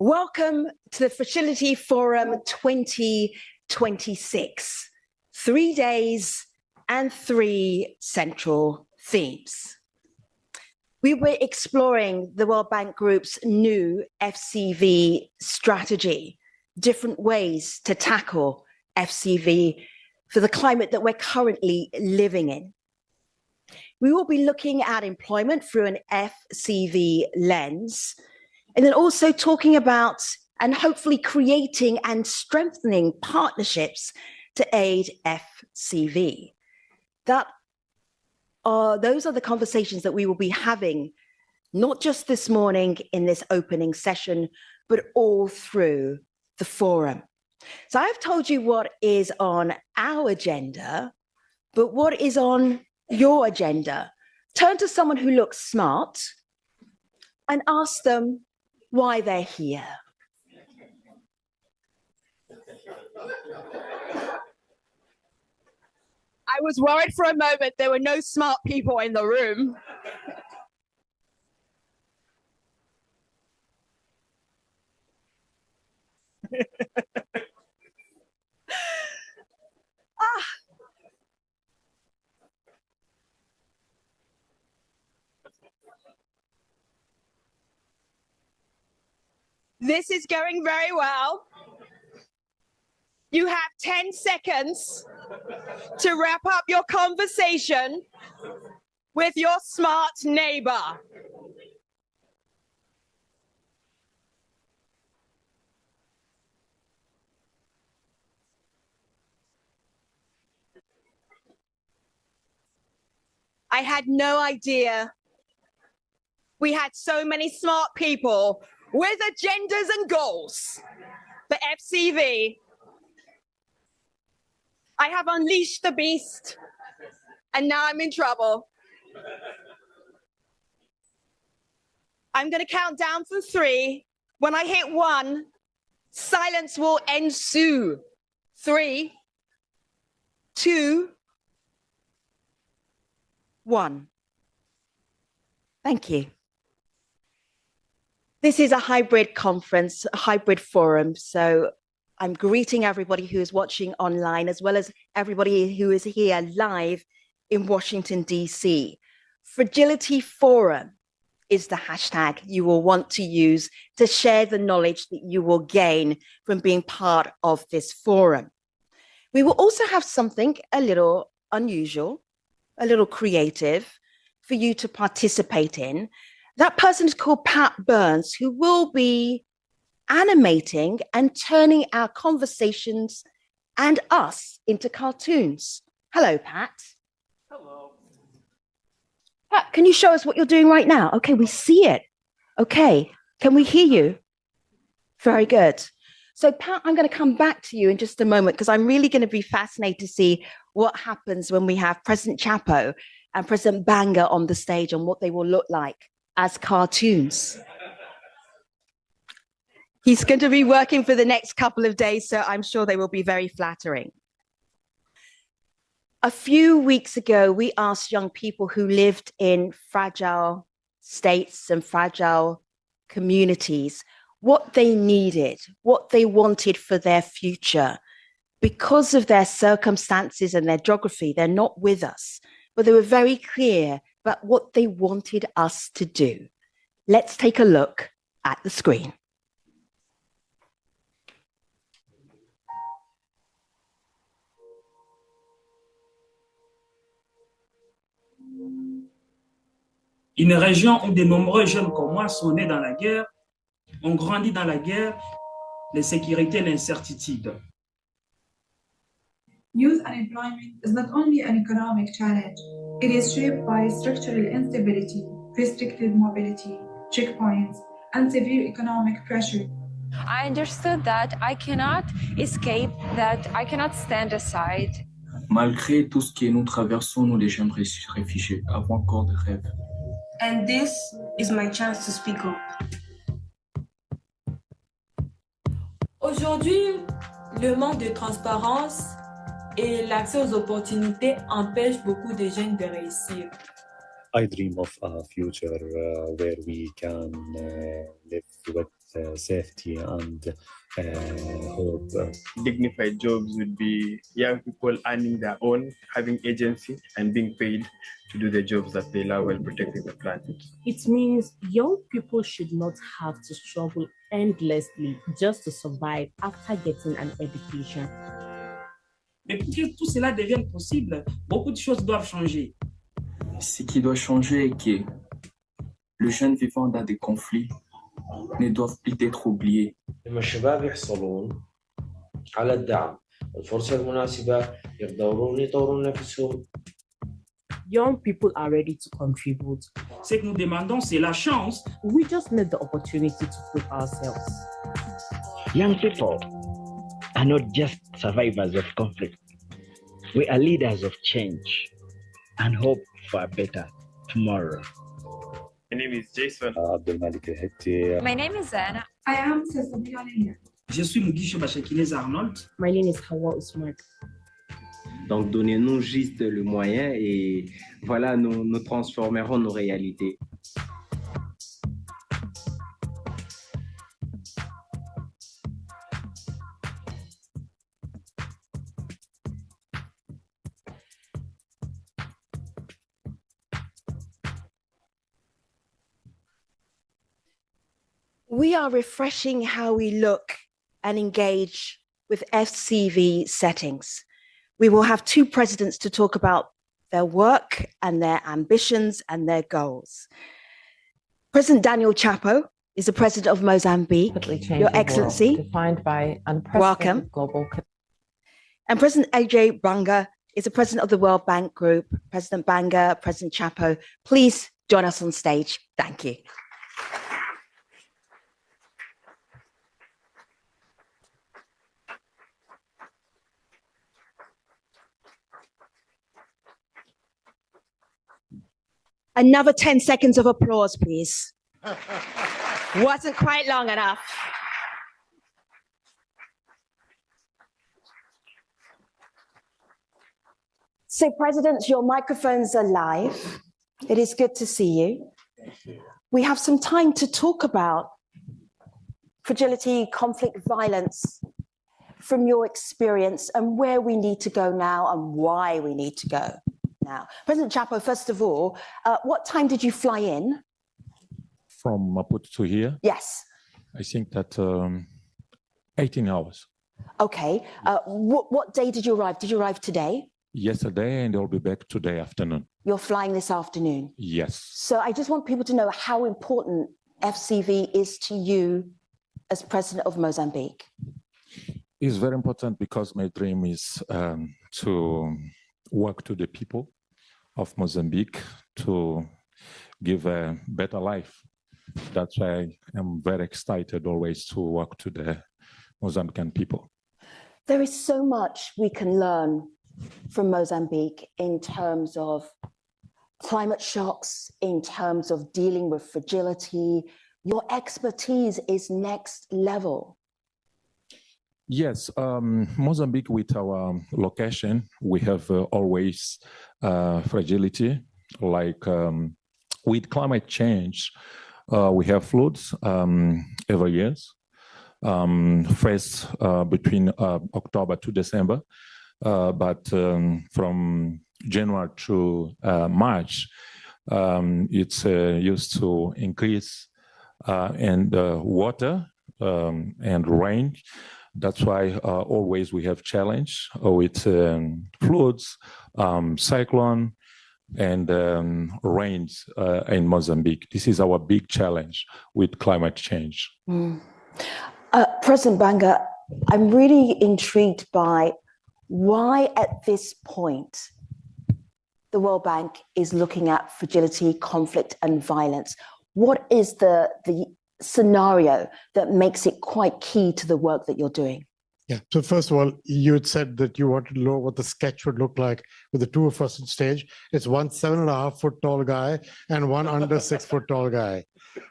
Welcome to the Fragility Forum 2026. 3 days and 3 central themes. We were exploring the World Bank Group's new FCV strategy, different ways to tackle FCV for the climate that we're currently living in. We will be looking at employment through an FCV lens, and then also talking about and hopefully creating and strengthening partnerships to aid FCV. Those are the conversations that we will be having, not just this morning in this opening session, but all through the forum. So I've told you what is on our agenda, but what is on your agenda? Turn to someone who looks smart and ask them why they're here. I was worried for a moment there were no smart people in the room. This is going very well. You have 10 seconds to wrap up your conversation with your smart neighbor. I had no idea we had so many smart people with agendas and goals for FCV. I have unleashed the beast, and now I'm in trouble. I'm going to count down from 3. When I hit 1, silence will ensue. 3, 2, 1. Thank you. This is a hybrid conference, a hybrid forum, so I'm greeting everybody who is watching online, as well as everybody who is here live in Washington, D.C. Fragility Forum is the hashtag you will want to use to share the knowledge that you will gain from being part of this forum. We will also have something a little unusual, a little creative for you to participate in. That person is called Pat Burns, who will be animating and turning our conversations and us into cartoons. Hello, Pat. Hello. Pat, can you show us what you're doing right now? Okay, we see it. Okay, can we hear you? Very good. So, Pat, I'm going to come back to you in just a moment because I'm really going to be fascinated to see what happens when we have President Chapo and President Banga on the stage and what they will look like as cartoons. He's going to be working for the next couple of days, so I'm sure they will be very flattering. A few weeks ago, we asked young people who lived in fragile states and fragile communities what they needed, what they wanted for their future. Because of their circumstances and their geography, they're not with us, but they were very clear about what they wanted us to do. Let's take a look at the screen. Une région où de nombreux jeunes comme moi sont nés dans la guerre, ont grandi dans la guerre, l'insécurité et l'incertitude. Youth unemployment is not only an economic challenge, it is shaped by structural instability, restricted mobility, checkpoints, and severe economic pressure. I understood that I cannot escape, that I cannot stand aside. Malgré tout ce que nous traversons, nous les jeunes réfugiés avons encore des rêves. And this is my chance to speak up. Aujourd'hui, le manque de transparence et l'accès aux opportunités empêchent beaucoup de jeunes de réussir. I dream of a future where we can live with safety and hope. Dignified jobs would be young people earning their own, having agency, and being paid to do the jobs that they love while protecting the planet. It means young people should not have to struggle endlessly just to survive after getting an education. Mais pour que tout cela devienne possible, beaucoup de choses doivent changer. Ce qui doit changer est que les jeunes vivant dans des conflits ne doivent plus être oubliés. لما الشباب يحصلون على الدعم والفرصة المناسبة يقدرون يطورون نفسهم. Young people are ready to contribute. Ce que nous demandons, c'est la chance. We just need the opportunity to put ourselves. Young people are not just survivors of conflict. We are leaders of change and hope for a better tomorrow. My name is Jason. My name is Anna. I am Cecilia. Je suis Mugisho Bachekinez Arnold. My name is Hawa Usman. Donc, donnez-nous juste le moyen et voilà, nous transformerons nos réalités. We are refreshing how we look and engage with FCV settings. We will have two presidents to talk about their work and their ambitions and their goals. President Daniel Chapo is the president of Mozambique. Your Excellency, defined by welcome. Global. And President Ajay Banga is the president of the World Bank Group. President Banga, President Chapo, please join us on stage. Thank you. Another 10 seconds of applause, please. Wasn't quite long enough. So, Presidents, your microphones are live. It is good to see you. We have some time to talk about fragility, conflict, violence from your experience and where we need to go now and why we need to go now. President Chapo, first of all, what time did you fly in? From Maputo to here? Yes. I think that 18 hours. Okay. What day did you arrive? Did you arrive today? Yesterday, and I'll be back today afternoon. You're flying this afternoon? Yes. So I just want people to know how important FCV is to you as president of Mozambique. It's very important because my dream is to work to the people of Mozambique to give a better life. That's why I'm very excited always to work to the Mozambican people. There is so much we can learn from Mozambique in terms of climate shocks, in terms of dealing with fragility. Your expertise is next level. Yes, Mozambique, with our location, we have always fragility. Like with climate change, we have floods every year. First between October to December, but from January to March, it's used to increase and water and rain. That's why always we have challenge with floods, cyclone, and rains in Mozambique. This is our big challenge with climate change. President Banga, I'm really intrigued by why at this point the World Bank is looking at fragility, conflict, and violence. What is the scenario that makes it quite key to the work that you're doing? Yeah, so first of all, you had said that you wanted to know what the sketch would look like with the two of us on stage. It's one 7.5 foot tall guy and one under 6 foot tall guy.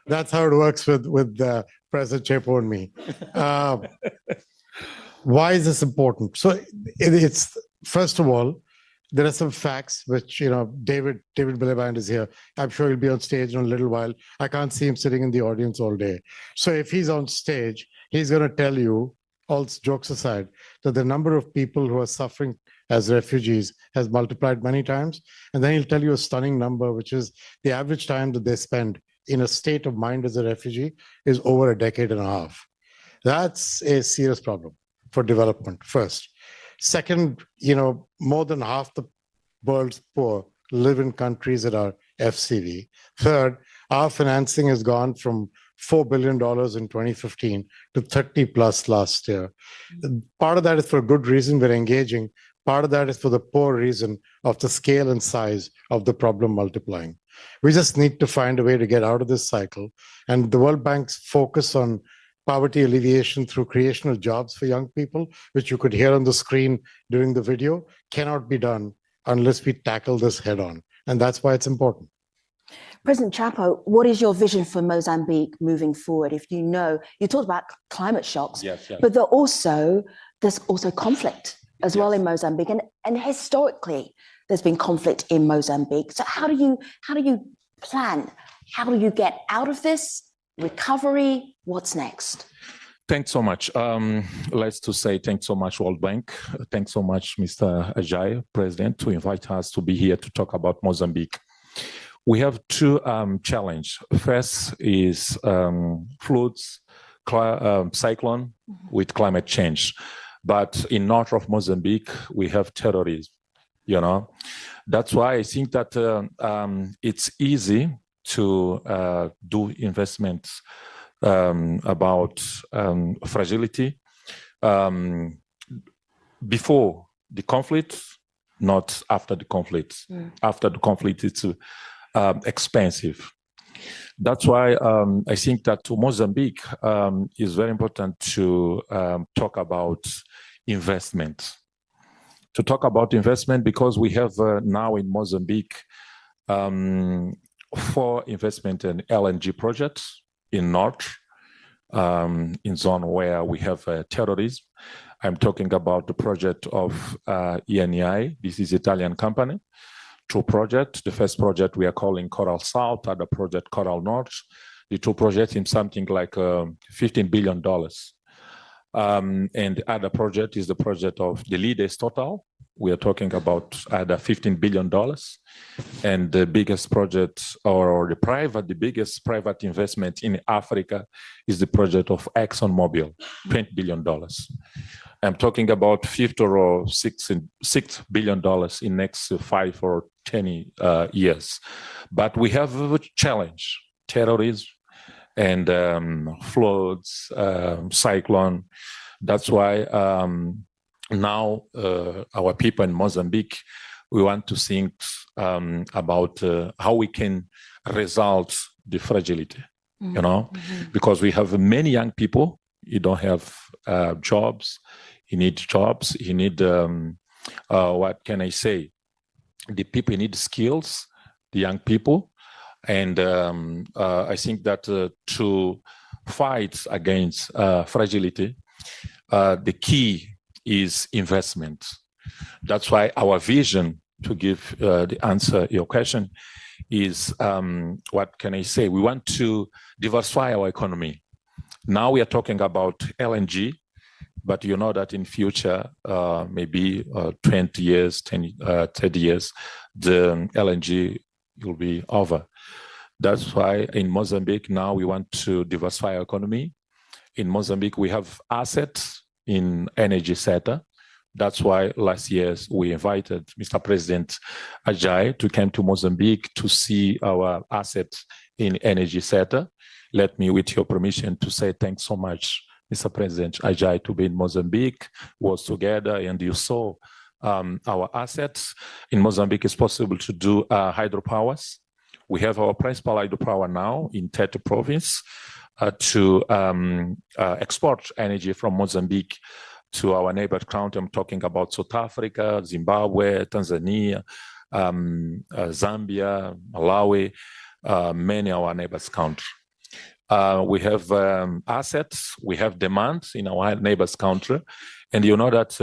That's how it works with President Chapo and me. Why is this important? So it's first of all, there are some facts which, David Miliband is here. I'm sure he'll be on stage in a little while. I can't see him sitting in the audience all day. So if he's on stage, he's going to tell you, all jokes aside, that the number of people who are suffering as refugees has multiplied many times. And then he'll tell you a stunning number, which is the average time that they spend in a state of mind as a refugee is over a decade and a half. That's a serious problem for development, first. Second, more than half the world's poor live in countries that are FCV. Third, our financing has gone from $4 billion in 2015 to 30 plus last year. Part of that is for a good reason, we're engaging. Part of that is for the poor reason of the scale and size of the problem multiplying. We just need to find a way to get out of this cycle. And the World Bank's focus on poverty alleviation through creation of jobs for young people, which you could hear on the screen during the video, cannot be done unless we tackle this head on. And that's why it's important. President Chapo, what is your vision for Mozambique moving forward? If you talked about climate shocks, yes. But there's also conflict as well in Mozambique. And historically, there's been conflict in Mozambique. So how do you plan? How do you get out of this? Recovery, what's next? Thanks so much. Let's to say thanks so much, World Bank. Thanks so much, Mr. Ajay, President, to invite us to be here to talk about Mozambique. We have two challenges. First is floods, cyclone with climate change. But in north of Mozambique, we have terrorism, That's why I think that it's easy to do investments about fragility before the conflict, not after the conflict. After the conflict, it's expensive. That's why I think that to Mozambique is very important to talk about investment. To talk about investment because we have now in Mozambique 4 investment in LNG projects in north, in zone where we have terrorism. I'm talking about the project of ENI. This is Italian company. 2 projects. The first project we are calling Coral South, other project Coral North. The 2 projects in something like $15 billion. And the other project is the project of the leaders Total. We are talking about either $15 billion. And the biggest project or the biggest private investment in Africa is the project of ExxonMobil, $20 billion. I'm talking about $5 or $6 billion in next 5 or 10 years. But we have a challenge, terrorism and floods, cyclone. That's why now our people in Mozambique, we want to think about how we can resolve the fragility, because we have many young people, you don't have jobs, you need jobs, you need, what can I say? The people need skills, the young people. And I think that to fight against fragility, the key is investment. That's why our vision, to give the answer your question, is what can I say? We want to diversify our economy. Now we are talking about LNG, but you know that in future, maybe 20 years, 30 years, the LNG will be over. That's why in Mozambique now we want to diversify our economy. In Mozambique, we have assets in energy sector. That's why last year we invited Mr. President Ajay to come to Mozambique to see our assets in energy sector. Let me, with your permission, to say thanks so much, Mr. President Ajay, to be in Mozambique, was together, and you saw our assets. In Mozambique, it's possible to do hydropowers. We have our principal hydropower now in Tete province to export energy from Mozambique to our neighbor country. I'm talking about South Africa, Zimbabwe, Tanzania, Zambia, Malawi, many of our neighbors countries. We have assets, we have demand in our neighbors' country. And you know that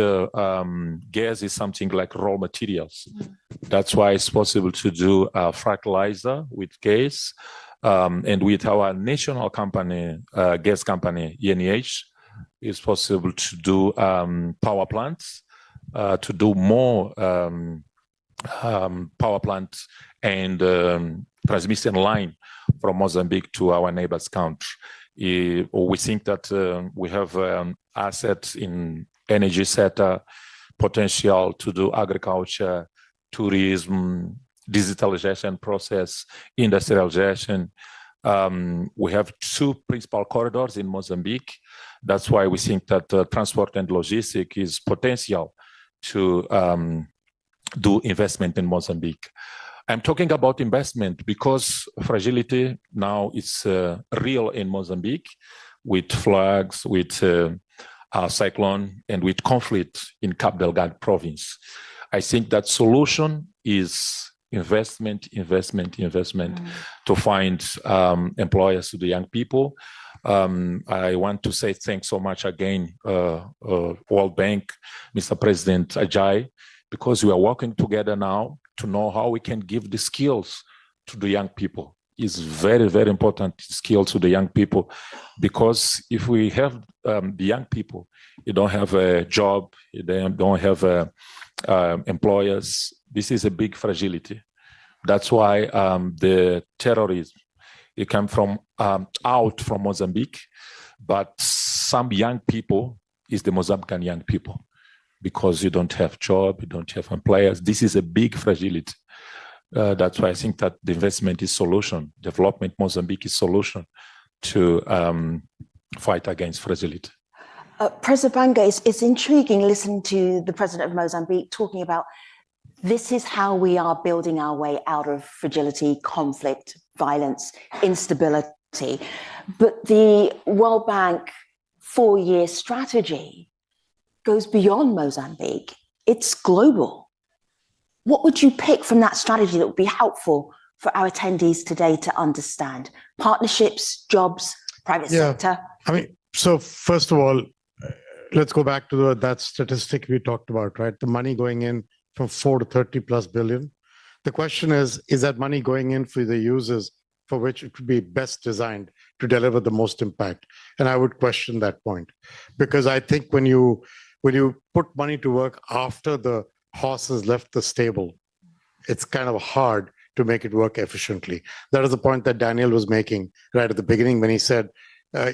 gas is something like raw materials. That's why it's possible to do a fertilizer with gas. And with our national company, gas company, ENH, it's possible to do power plants, to do more power plants and transmission line from Mozambique to our neighbors' country. We think that we have assets in energy sector, potential to do agriculture, tourism, digitalization process, industrialization. We have two principal corridors in Mozambique. That's why we think that transport and logistics is potential to do investment in Mozambique. I'm talking about investment because fragility now is real in Mozambique with floods, with cyclone, and with conflict in Cabo Delgado Province. I think that solution is investment to find employers to the young people. I want to say thanks so much again, World Bank, Mr. President Ajay, because we are working together now to know how we can give the skills to the young people. It's very, very important skill to the young people, because if we have the young people, you don't have a job, you don't have employers. This is a big fragility. That's why the terrorism, it came from out from Mozambique, but some young people is the Mozambican young people, because you don't have job, you don't have employers. This is a big fragility. That's why I think that the investment is solution. Development Mozambique is solution to fight against fragility. President Banga, it's intriguing listening to the president of Mozambique talking about this is how we are building our way out of fragility, conflict, violence, instability. But the World Bank 4-year strategy goes beyond Mozambique. It's global. What would you pick from that strategy that would be helpful for our attendees today to understand? Partnerships, jobs, private sector? I mean, so first of all, let's go back to that statistic we talked about, right? The money going in from 4 to 30 plus billion. The question is that money going in for the users for which it would be best designed to deliver the most impact? And I would question that point, because I think when you put money to work after the horse has left the stable, it's kind of hard to make it work efficiently. That is the point that Daniel was making right at the beginning when he said, I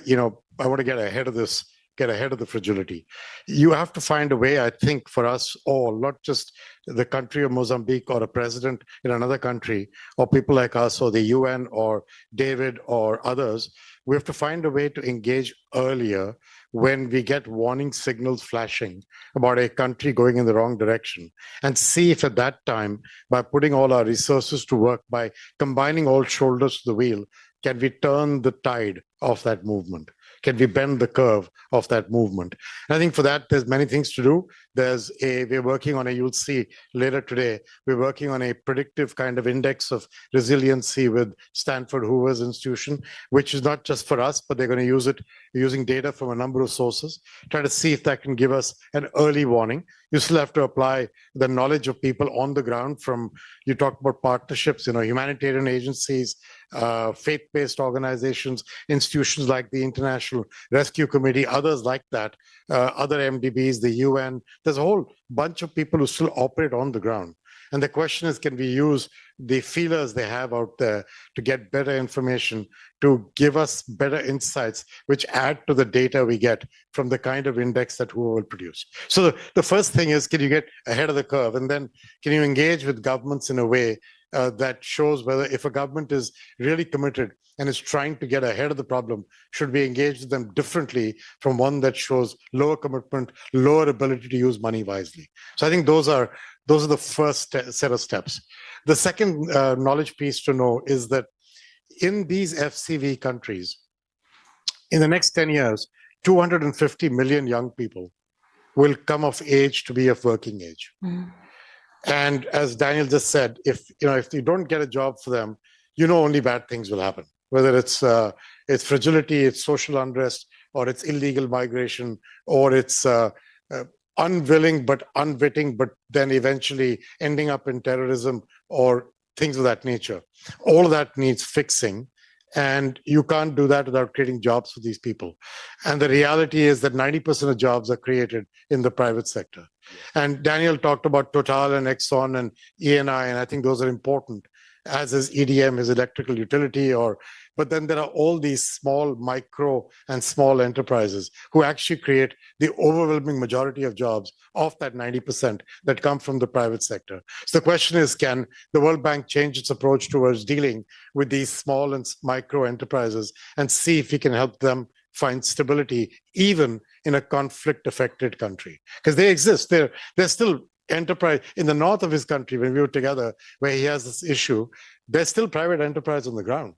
want to get ahead of this, get ahead of the fragility. You have to find a way, I think, for us all, not just the country of Mozambique or a president in another country, or people like us or the UN or David or others. We have to find a way to engage earlier when we get warning signals flashing about a country going in the wrong direction, and see if at that time, by putting all our resources to work, by combining all shoulders to the wheel, can we turn the tide of that movement? Can we bend the curve of that movement? And I think for that, there's many things to do. We're working on you'll see later today, we're working on a predictive kind of index of resiliency with Stanford Hoover's institution, which is not just for us, but they're going to use it using data from a number of sources, try to see if that can give us an early warning. You still have to apply the knowledge of people on the ground from, you talked about partnerships, humanitarian agencies, faith-based organizations, institutions like the International Rescue Committee, others like that, other MDBs, the UN. There's a whole bunch of people who still operate on the ground. And the question is, can we use the feelers they have out there to get better information, to give us better insights, which add to the data we get from the kind of index that Hoover will produce? So the first thing is, can you get ahead of the curve? And then can you engage with governments in a way that shows whether, if a government is really committed and is trying to get ahead of the problem, should we engage with them differently from one that shows lower commitment, lower ability to use money wisely? So I think those are the first set of steps. The second knowledge piece to know is that in these FCV countries, in the next 10 years, 250 million young people will come of age to be of working age. Mm. And as Daniel just said, if you don't get a job for them, only bad things will happen. Whether it's it's fragility, it's social unrest, or it's illegal migration, or it's unwilling but unwitting, but then eventually ending up in terrorism or things of that nature. All of that needs fixing. And you can't do that without creating jobs for these people. And the reality is that 90% of jobs are created in the private sector. And Daniel talked about Total and Exxon and ENI, and I think those are important, as is EDM, his electrical utility, but then there are all these small, micro and small enterprises who actually create the overwhelming majority of jobs of that 90% that come from the private sector. So the question is, can the World Bank change its approach towards dealing with these small and micro enterprises and see if we can help them find stability even in a conflict-affected country? Because they exist. They're still enterprise in the north of his country. When we were together, where he has this issue, there's still private enterprise on the ground.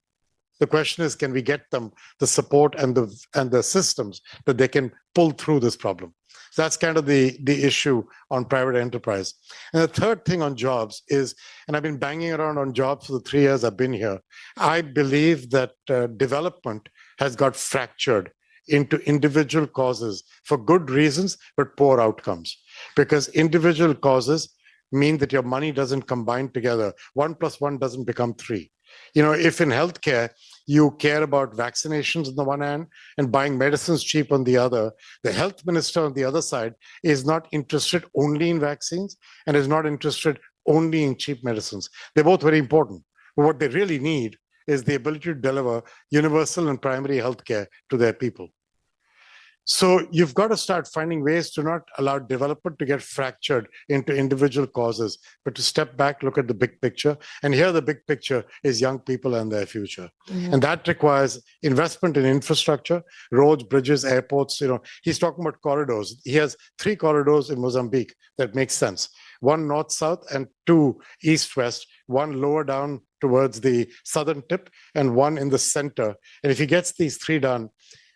The question is, can we get them the support and the systems that they can pull through this problem? So that's kind of the issue on private enterprise. And the third thing on jobs is, and I've been banging around on jobs for the 3 years I've been here, I believe that development has got fractured into individual causes for good reasons, but poor outcomes. Because individual causes mean that your money doesn't combine together. 1 + 1 doesn't become 3. You know, if in healthcare, you care about vaccinations on the one hand and buying medicines cheap on the other, the health minister on the other side is not interested only in vaccines and is not interested only in cheap medicines. They're both very important. But what they really need is the ability to deliver universal and primary healthcare to their people. So you've got to start finding ways to not allow development to get fractured into individual causes, but to step back, look at the big picture. And here the big picture is young people and their future. Mm-hmm. And that requires investment in infrastructure, roads, bridges, airports. You know, he's talking about corridors. He has 3 corridors in Mozambique that make sense. 1 north-south and 2 east-west, 1 lower down towards the southern tip and 1 in the center. And if he gets these 3 done,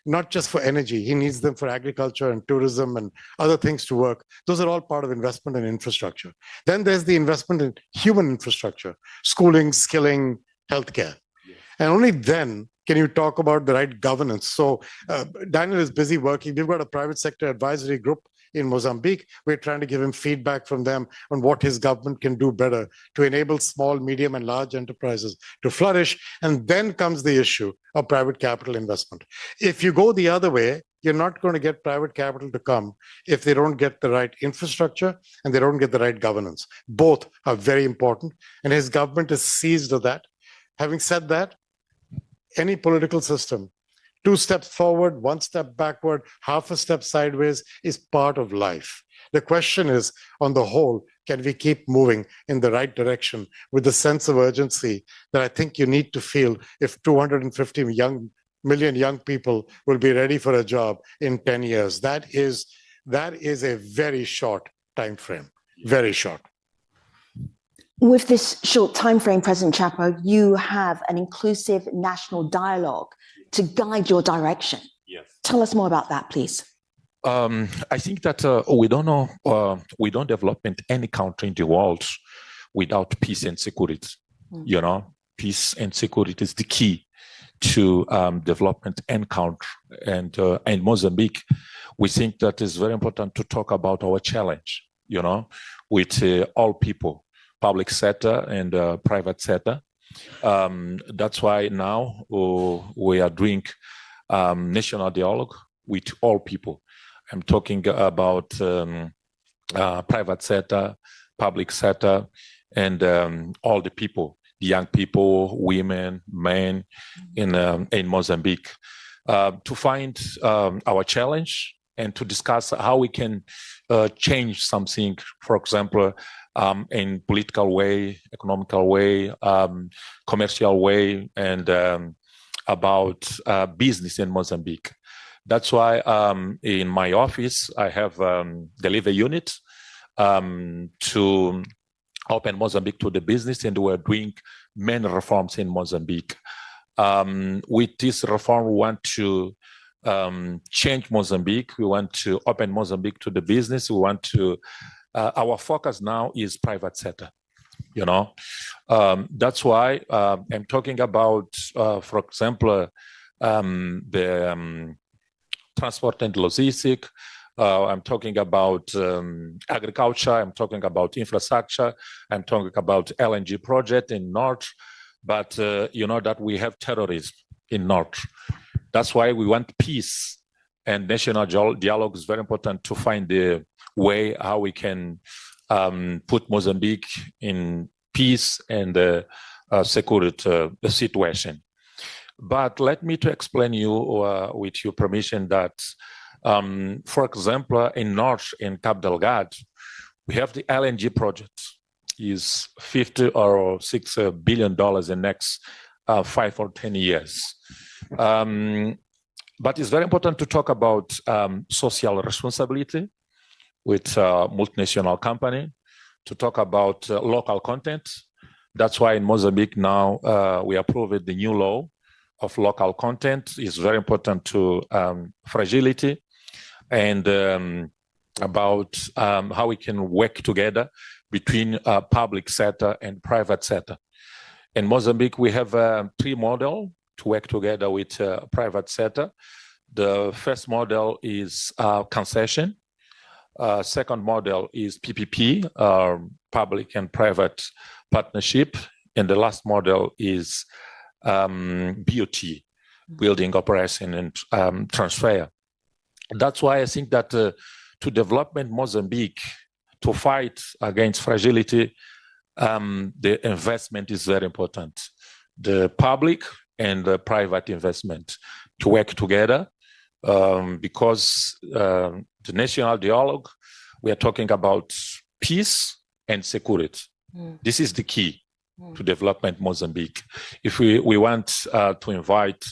not just for energy, he needs them for agriculture and tourism and other things to work. Those are all part of investment in infrastructure. Then there's the investment in human infrastructure, schooling, skilling, healthcare. Yeah. And only then can you talk about the right governance. So Daniel is busy working. We've got a private sector advisory group in Mozambique. We're trying to give him feedback from them on what his government can do better to enable small, medium, and large enterprises to flourish. And then comes the issue of private capital investment. If you go the other way, you're not going to get private capital to come if they don't get the right infrastructure and they don't get the right governance. Both are very important, and his government is seized of that. Having said that, any political system, 2 steps forward, 1 step backward, half a step sideways is part of life. The question is, on the whole, can we keep moving in the right direction with the sense of urgency that I think you need to feel if 250 million young people will be ready for a job in 10 years? That is a very short time frame, very short. With this short time frame, President Chapo, you have an inclusive national dialogue to guide your direction. Yes. Tell us more about that, please. I think that we don't develop in any country in the world without peace and security. You know, peace and security is the key to development and country. And in Mozambique, we think that it's very important to talk about our challenge, you know, with all people, public sector and private sector. That's why now we are doing national dialogue with all people. I'm talking about private sector, public sector, and all the people, the young people, women, men in Mozambique, to find our challenge and to discuss how we can change something, for example, in political way, economical way, commercial way, and about business in Mozambique. That's why in my office, I have the labor unit to open Mozambique to the business, and we're doing many reforms in Mozambique. With this reform, we want to change Mozambique. We want to open Mozambique to the business. We want to, our focus now is private sector, you know. That's why I'm talking about, for example, the transport and logistics. I'm talking about agriculture. I'm talking about infrastructure. I'm talking about LNG project in North. But you know that we have terrorism in North. That's why we want peace, and national dialogue is very important to find the way how we can put Mozambique in peace and security situation. But let me to explain you, with your permission, that, for example, in North, in Cabo Delgado, we have the LNG project. Is $50 or $6 billion in the next 5 or 10 years. But it's very important to talk about social responsibility with multinational company, to talk about local content. That's why in Mozambique now we approved the new law of local content. It's very important to fragility and about how we can work together between public sector and private sector. In Mozambique, we have 3 models to work together with private sector. The first model is concession. Second model is PPP, public and private partnership. And the last model is BOT, building, operation, and transfer. That's why I think that to development Mozambique, to fight against fragility, the investment is very important. The public and the private investment to work together, because the national dialogue, we are talking about peace and security. This is the key to development Mozambique. If we want to invite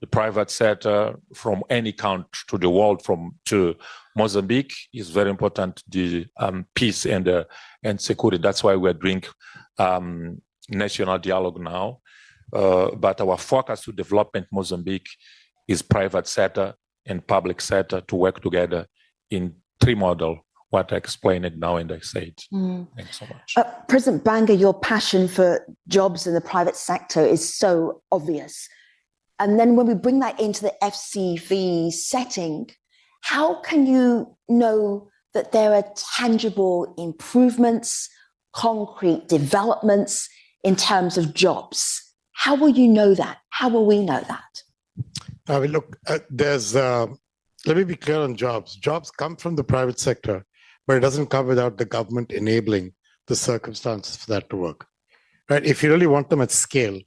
the private sector from any country to the world to Mozambique, is very important, the peace and security. That's why we're doing national dialogue now. But our focus to development Mozambique is private sector and public sector to work together in 3 models, what I explained it now and I said. Thanks so much. President Banga, your passion for jobs in the private sector is so obvious. And then when we bring that into the FCV setting, how can you know that there are tangible improvements, concrete developments in terms of jobs? How will you know that? How will we know that? I mean, look, let me be clear on jobs. Jobs come from the private sector, but it doesn't come without the government enabling the circumstances for that to work. Right? If you really want them at scale,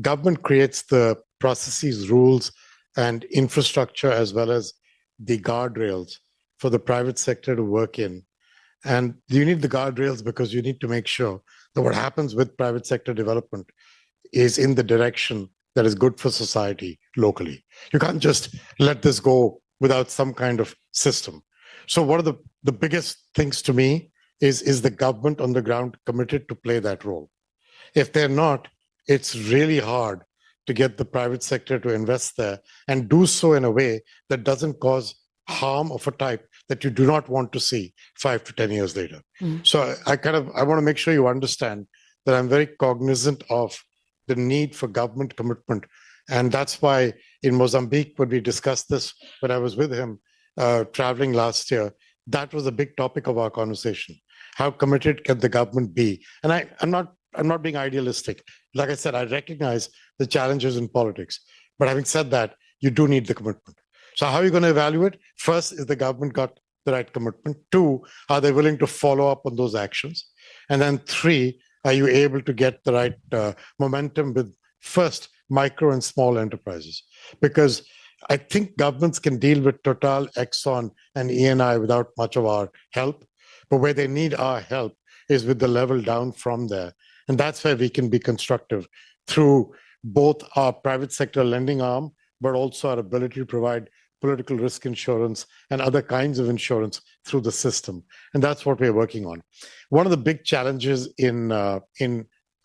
government creates the processes, rules, and infrastructure, as well as the guardrails for the private sector to work in. And you need the guardrails because you need to make sure that what happens with private sector development is in the direction that is good for society locally. You can't just let this go without some kind of system. So one of the biggest things to me is the government on the ground committed to play that role. If they're not, it's really hard to get the private sector to invest there and do so in a way that doesn't cause harm of a type that you do not want to see 5 to 10 years later. So I want to make sure you understand that I'm very cognizant of the need for government commitment. And that's why in Mozambique, when we discussed this, when I was with him traveling last year, that was a big topic of our conversation. How committed can the government be? And I'm not being idealistic. Like I said, I recognize the challenges in politics. But having said that, you do need the commitment. So how are you going to evaluate? First, is the government got the right commitment? 2, are they willing to follow up on those actions? And then 3, are you able to get the right momentum with first micro and small enterprises? Because I think governments can deal with Total, Exxon, and ENI without much of our help. But where they need our help is with the level down from there. And that's where we can be constructive through both our private sector lending arm, but also our ability to provide political risk insurance and other kinds of insurance through the system. And that's what we're working on. One of the big challenges in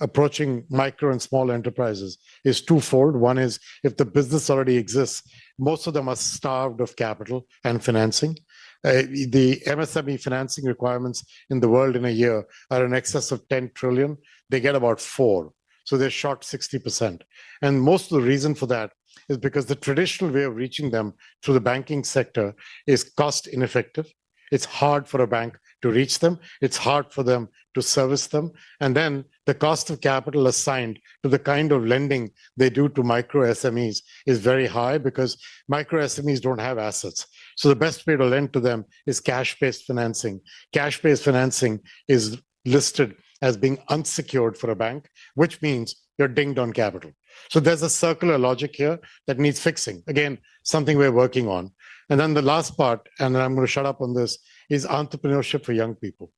approaching micro and small enterprises is twofold. One is if the business already exists, most of them are starved of capital and financing. The MSME financing requirements in the world in a year are in excess of 10 trillion. They get about 4. So they're short 60%. And most of the reason for that is because the traditional way of reaching them through the banking sector is cost ineffective. It's hard for a bank to reach them. It's hard for them to service them. And then the cost of capital assigned to the kind of lending they do to micro SMEs is very high because micro SMEs don't have assets. So the best way to lend to them is cash-based financing. Cash-based financing is listed as being unsecured for a bank, which means you're dinged on capital. So there's a circular logic here that needs fixing. Again, something we're working on. And then the last part, and then I'm going to shut up on this, is entrepreneurship for young people.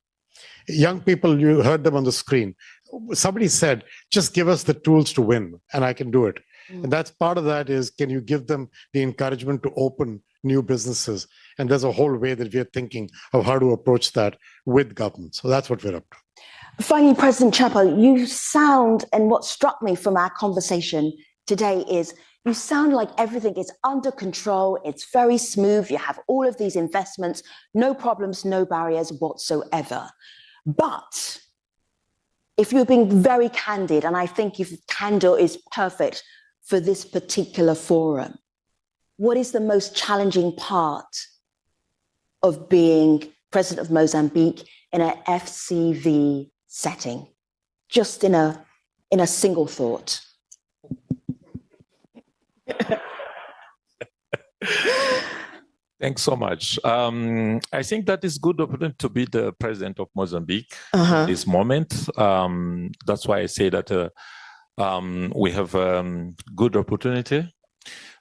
Young people, you heard them on the screen. Somebody said, just give us the tools to win, and I can do it. And that's part of that is, can you give them the encouragement to open new businesses? And there's a whole way that we're thinking of how to approach that with government. So that's what we're up to. Finally, President Chapo, you sound, and what struck me from our conversation today is you sound like everything is under control. It's very smooth. You have all of these investments, no problems, no barriers whatsoever. But if you're being very candid, and I think if candor is perfect for this particular forum, what is the most challenging part of being president of Mozambique in an FCV setting? Just in a single thought. Thanks so much. I think that is good opportunity to be the president of Mozambique at this moment. That's why I say that we have good opportunity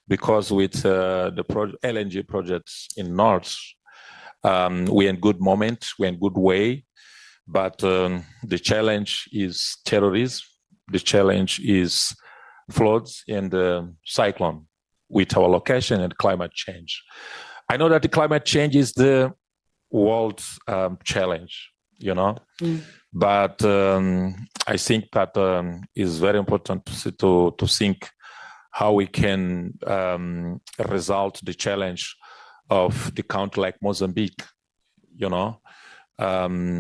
because with the LNG projects in North, we're in good moment, we're in good way. But the challenge is terrorism. The challenge is floods and cyclone with our location and climate change. I know that the climate change is the world challenge, you know, but I think that is very important to think how we can resolve the challenge of the country like Mozambique, you know,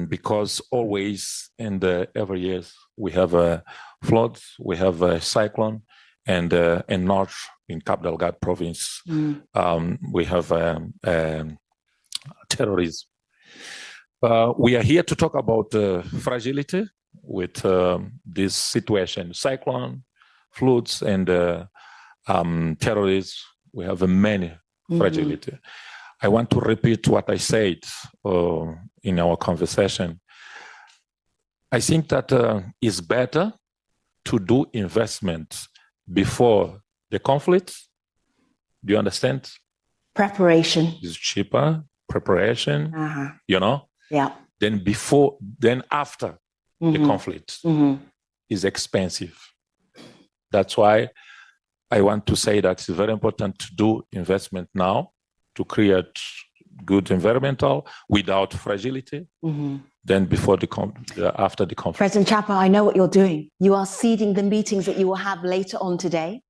because always in the every years we have a floods, we have a cyclone, and in North, in Cabo Delgado Province, we have terrorism. We are here to talk about fragility with this situation, cyclone, floods, and terrorism. We have many fragility. I want to repeat what I said in our conversation. I think that it's better to do investment before the conflict. Do you understand? Preparation. It's cheaper, preparation, you know? Yeah. Then after the conflict is expensive. That's why I want to say that it's very important to do investment now to create good environmental without fragility. Then before after the conflict. President Chapo, I know what you're doing. You are seeding the meetings that you will have later on today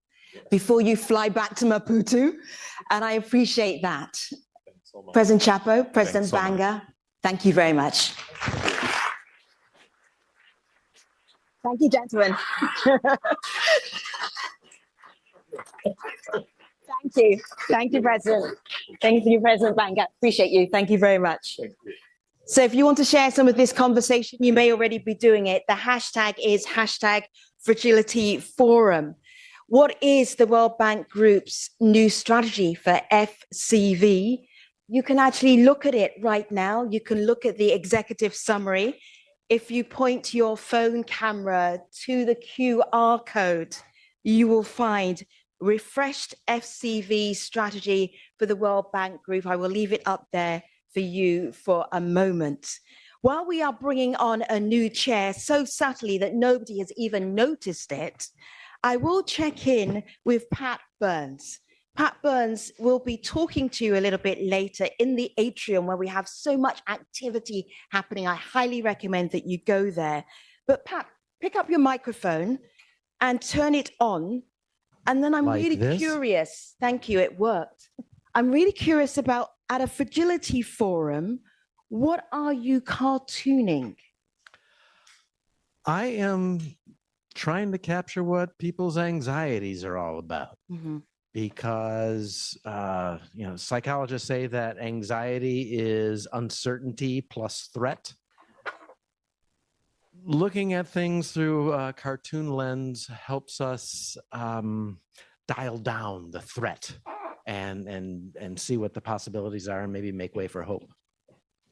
before you fly back to Maputo. And I appreciate that. So President Chapo, President Banga, thank you very much. Thank you, gentlemen. Thank you. Thank you, President. Thank you, President Banga. Appreciate you. Thank you very much. Thank you. So if you want to share some of this conversation, you may already be doing it. The hashtag is #FragilityForum. What is the World Bank Group's new strategy for FCV? You can actually look at it right now. You can look at the executive summary. If you point your phone camera to the QR code, you will find refreshed FCV strategy for the World Bank Group. I will leave it up there for you for a moment. While we are bringing on a new chair so subtly that nobody has even noticed it, I will check in with Pat Burns. Pat Burns will be talking to you a little bit later in the atrium where we have so much activity happening. I highly recommend that you go there. But Pat, pick up your microphone and turn it on. And then I'm like really curious. Thank you, it worked. I'm really curious about, at a Fragility Forum, what are you cartooning? I am trying to capture what people's anxieties are all about. because psychologists say that anxiety is uncertainty plus threat. Looking at things through a cartoon lens helps us dial down the threat and see what the possibilities are and maybe make way for hope.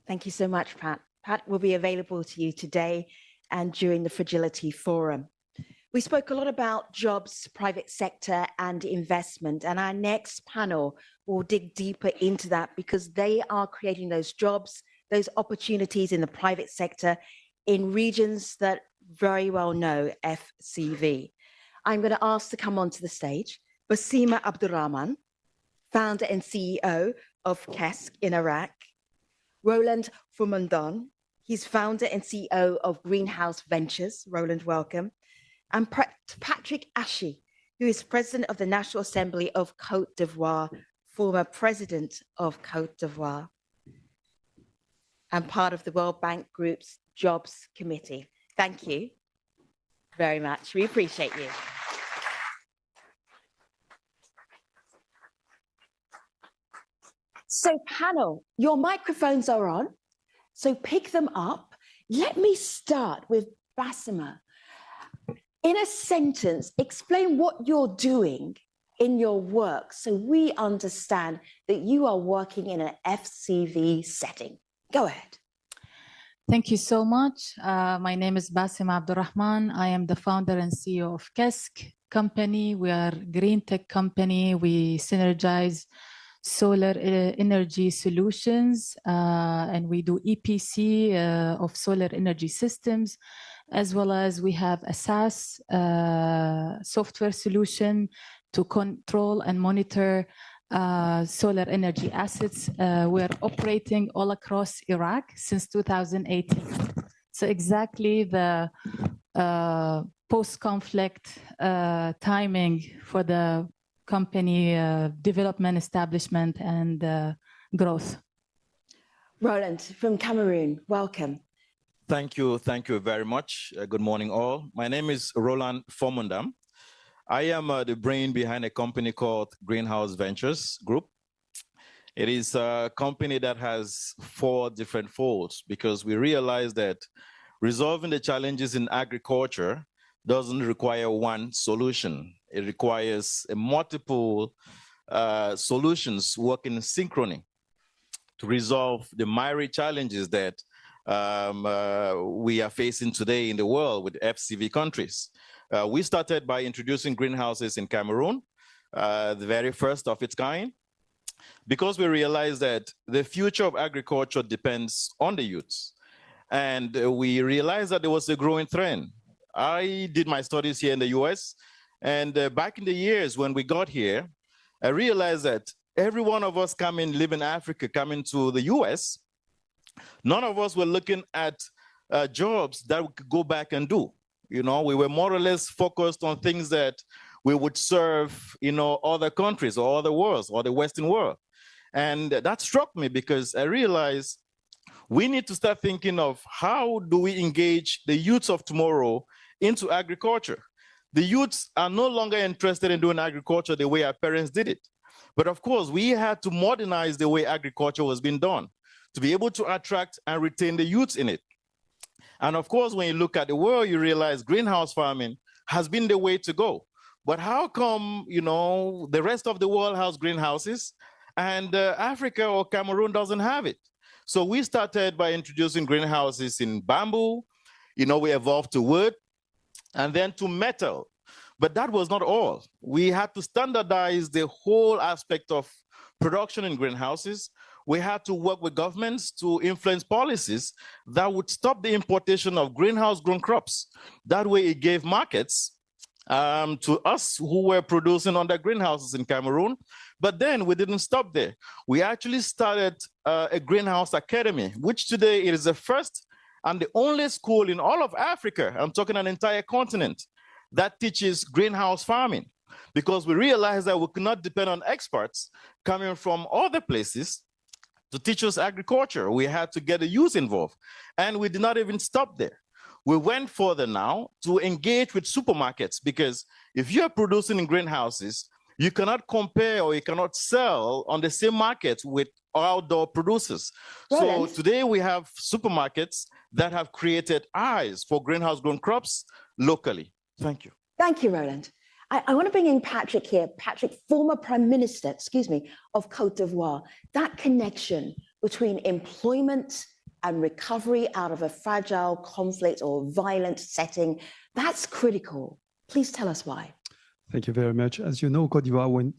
Thank you so much, Pat. Pat will be available to you today and during the Fragility Forum. We spoke a lot about jobs, private sector, and investment, and our next panel will dig deeper into that because they are creating those jobs, those opportunities in the private sector in regions that very well know FCV. I'm going to ask to come onto the stage Basima Abdurrahman, founder and CEO of KESK in Iraq, Roland Fumandan, he's founder and CEO of Greenhouse Ventures. Roland, welcome. And Patrick Ashe, who is president of the National Assembly of Côte d'Ivoire, former president of Côte d'Ivoire, and part of the World Bank Group's Jobs Committee. Thank you very much. We appreciate you. So panel, your microphones are on, so pick them up. Let me start with Basima. In a sentence, explain what you're doing in your work so we understand that you are working in an FCV setting. Go ahead. Thank you so much. My name is Basima Abdurrahman. I am the founder and CEO of KESK company. We are a green tech company. We synergize solar energy solutions and we do EPC of solar energy systems, as well as we have a SaaS software solution to control and monitor solar energy assets. We're operating all across Iraq since 2018. So exactly the post-conflict timing for the company development, establishment, and growth. Roland from Cameroon, welcome. Thank you very much. Good morning, all. My name is Roland Fomundam. I am the brain behind a company called Greenhouse Ventures Group. It is a company that has 4 different folds because we realize that resolving the challenges in agriculture doesn't require one solution. It requires multiple solutions working in synchrony to resolve the myriad challenges that we are facing today in the world with FCV countries. We started by introducing greenhouses in Cameroon, the very first of its kind, because we realized that the future of agriculture depends on the youths. And we realized that there was a growing trend. I did my studies here in the US, and back in the years when we got here, I realized that every one of us live in Africa, coming to the US, none of us were looking at jobs that we could go back and do. You know, we were more or less focused on things that we would serve, other countries or other worlds or the Western world. And that struck me because I realized we need to start thinking of how do we engage the youths of tomorrow into agriculture. The youths are no longer interested in doing agriculture the way our parents did it. But of course, we had to modernize the way agriculture was being done to be able to attract and retain the youths in it. And of course, when you look at the world, you realize greenhouse farming has been the way to go. But how come, the rest of the world has greenhouses and Africa or Cameroon doesn't have it? So we started by introducing greenhouses in bamboo. We evolved to wood and then to metal. But that was not all. We had to standardize the whole aspect of production in greenhouses. We had to work with governments to influence policies that would stop the importation of greenhouse-grown crops. That way it gave markets to us who were producing under greenhouses in Cameroon. But then we didn't stop there. We actually started a greenhouse academy, which today it is the first and the only school in all of Africa, I'm talking an entire continent, that teaches greenhouse farming. Because we realized that we could not depend on experts coming from other places to teach us agriculture. We had to get the youth involved. And we did not even stop there. We went further now to engage with supermarkets, because if you're producing in greenhouses, You cannot compare or you cannot sell on the same market with outdoor producers. Roland. So today we have supermarkets that have created eyes for greenhouse grown crops locally. Thank you. Thank you, Roland. I want to bring in Patrick here. Patrick, former Prime Minister, of Côte d'Ivoire. That connection between employment and recovery out of a fragile conflict or violent setting, that's critical. Please tell us why. Thank you very much. As you know, Côte d'Ivoire went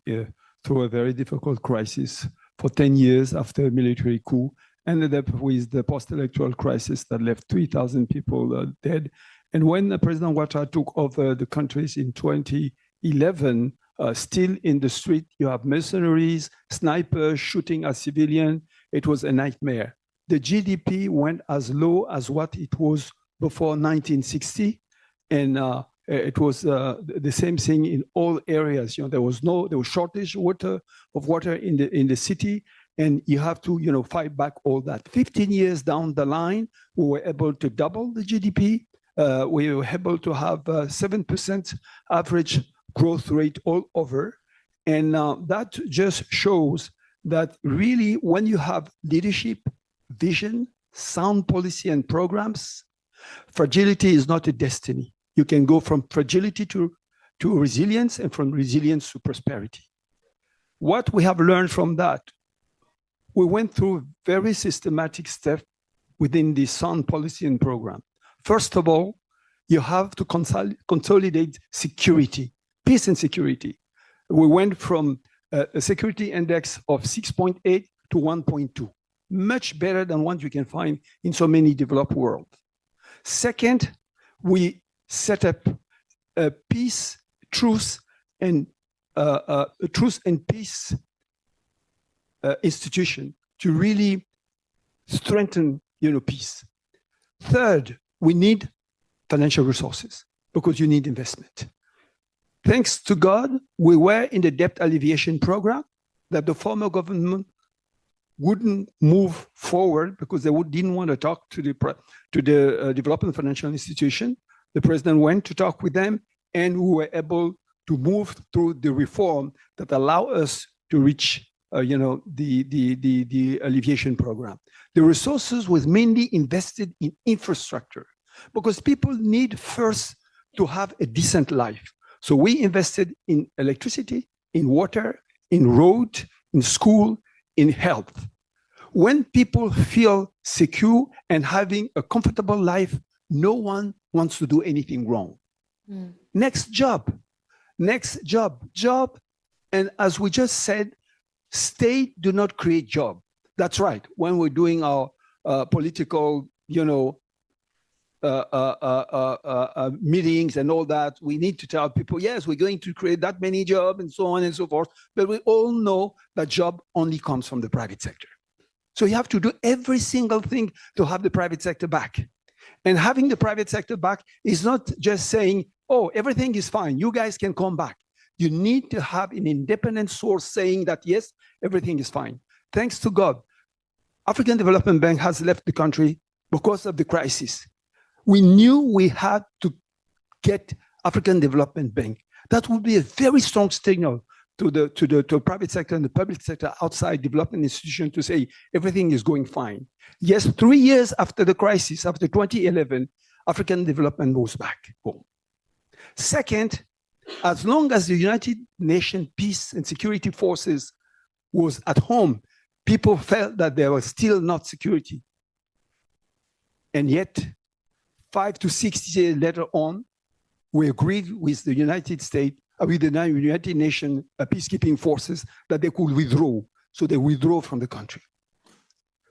through a very difficult crisis for 10 years after a military coup, ended up with the post-electoral crisis that left 3,000 people dead. And when President Ouattara took over the countries in 2011, still in the street, you have mercenaries, snipers shooting at civilians. It was a nightmare. The GDP went as low as what it was before 1960. And it was the same thing in all areas. There was shortage of water in the city, and you have to fight back all that. 15 years down the line, we were able to double the GDP. We were able to have 7% average growth rate all over. And that just shows that really when you have leadership, vision, sound policy and programs, fragility is not a destiny. You can go from fragility to resilience and from resilience to prosperity. What we have learned from that, we went through very systematic steps within the sound policy and program. First of all, you have to consolidate security, peace and security. We went from a security index of 6.8 to 1.2, much better than what you can find in so many developed world. Second, we set up a peace, truth, and peace institution to really strengthen, peace. Third, we need financial resources because you need investment. Thanks to God, we were in the debt alleviation program that the former government wouldn't move forward because they didn't want to talk to the development financial institution. The president went to talk with them, and we were able to move through the reform that allow us to reach the alleviation program. The resources was mainly invested in infrastructure because people need first to have a decent life. So we invested in electricity, in water, in road, in school, in health. When people feel secure and having a comfortable life, no one wants to do anything wrong. Mm. Next job. And as we just said, state do not create job. That's right. When we're doing our political, meetings and all that, we need to tell people, yes, we're going to create that many jobs and so on and so forth. But we all know that job only comes from the private sector. So you have to do every single thing to have the private sector back. And having the private sector back is not just saying, oh, everything is fine, you guys can come back. You need to have an independent source saying that, yes, everything is fine. Thanks to God, African Development Bank has left the country because of the crisis. We knew we had to get African Development Bank. That would be a very strong signal to the private sector and the public sector outside development institutions to say everything is going fine. Yes, 3 years after the crisis, after 2011, African development moves back home. Second, as long as the United Nations Peace and Security Forces was at home, people felt that there was still not security. And yet, 5 to 6 years later on, we agreed with the United States, with the United Nations peacekeeping forces that they could withdraw. So they withdrew from the country.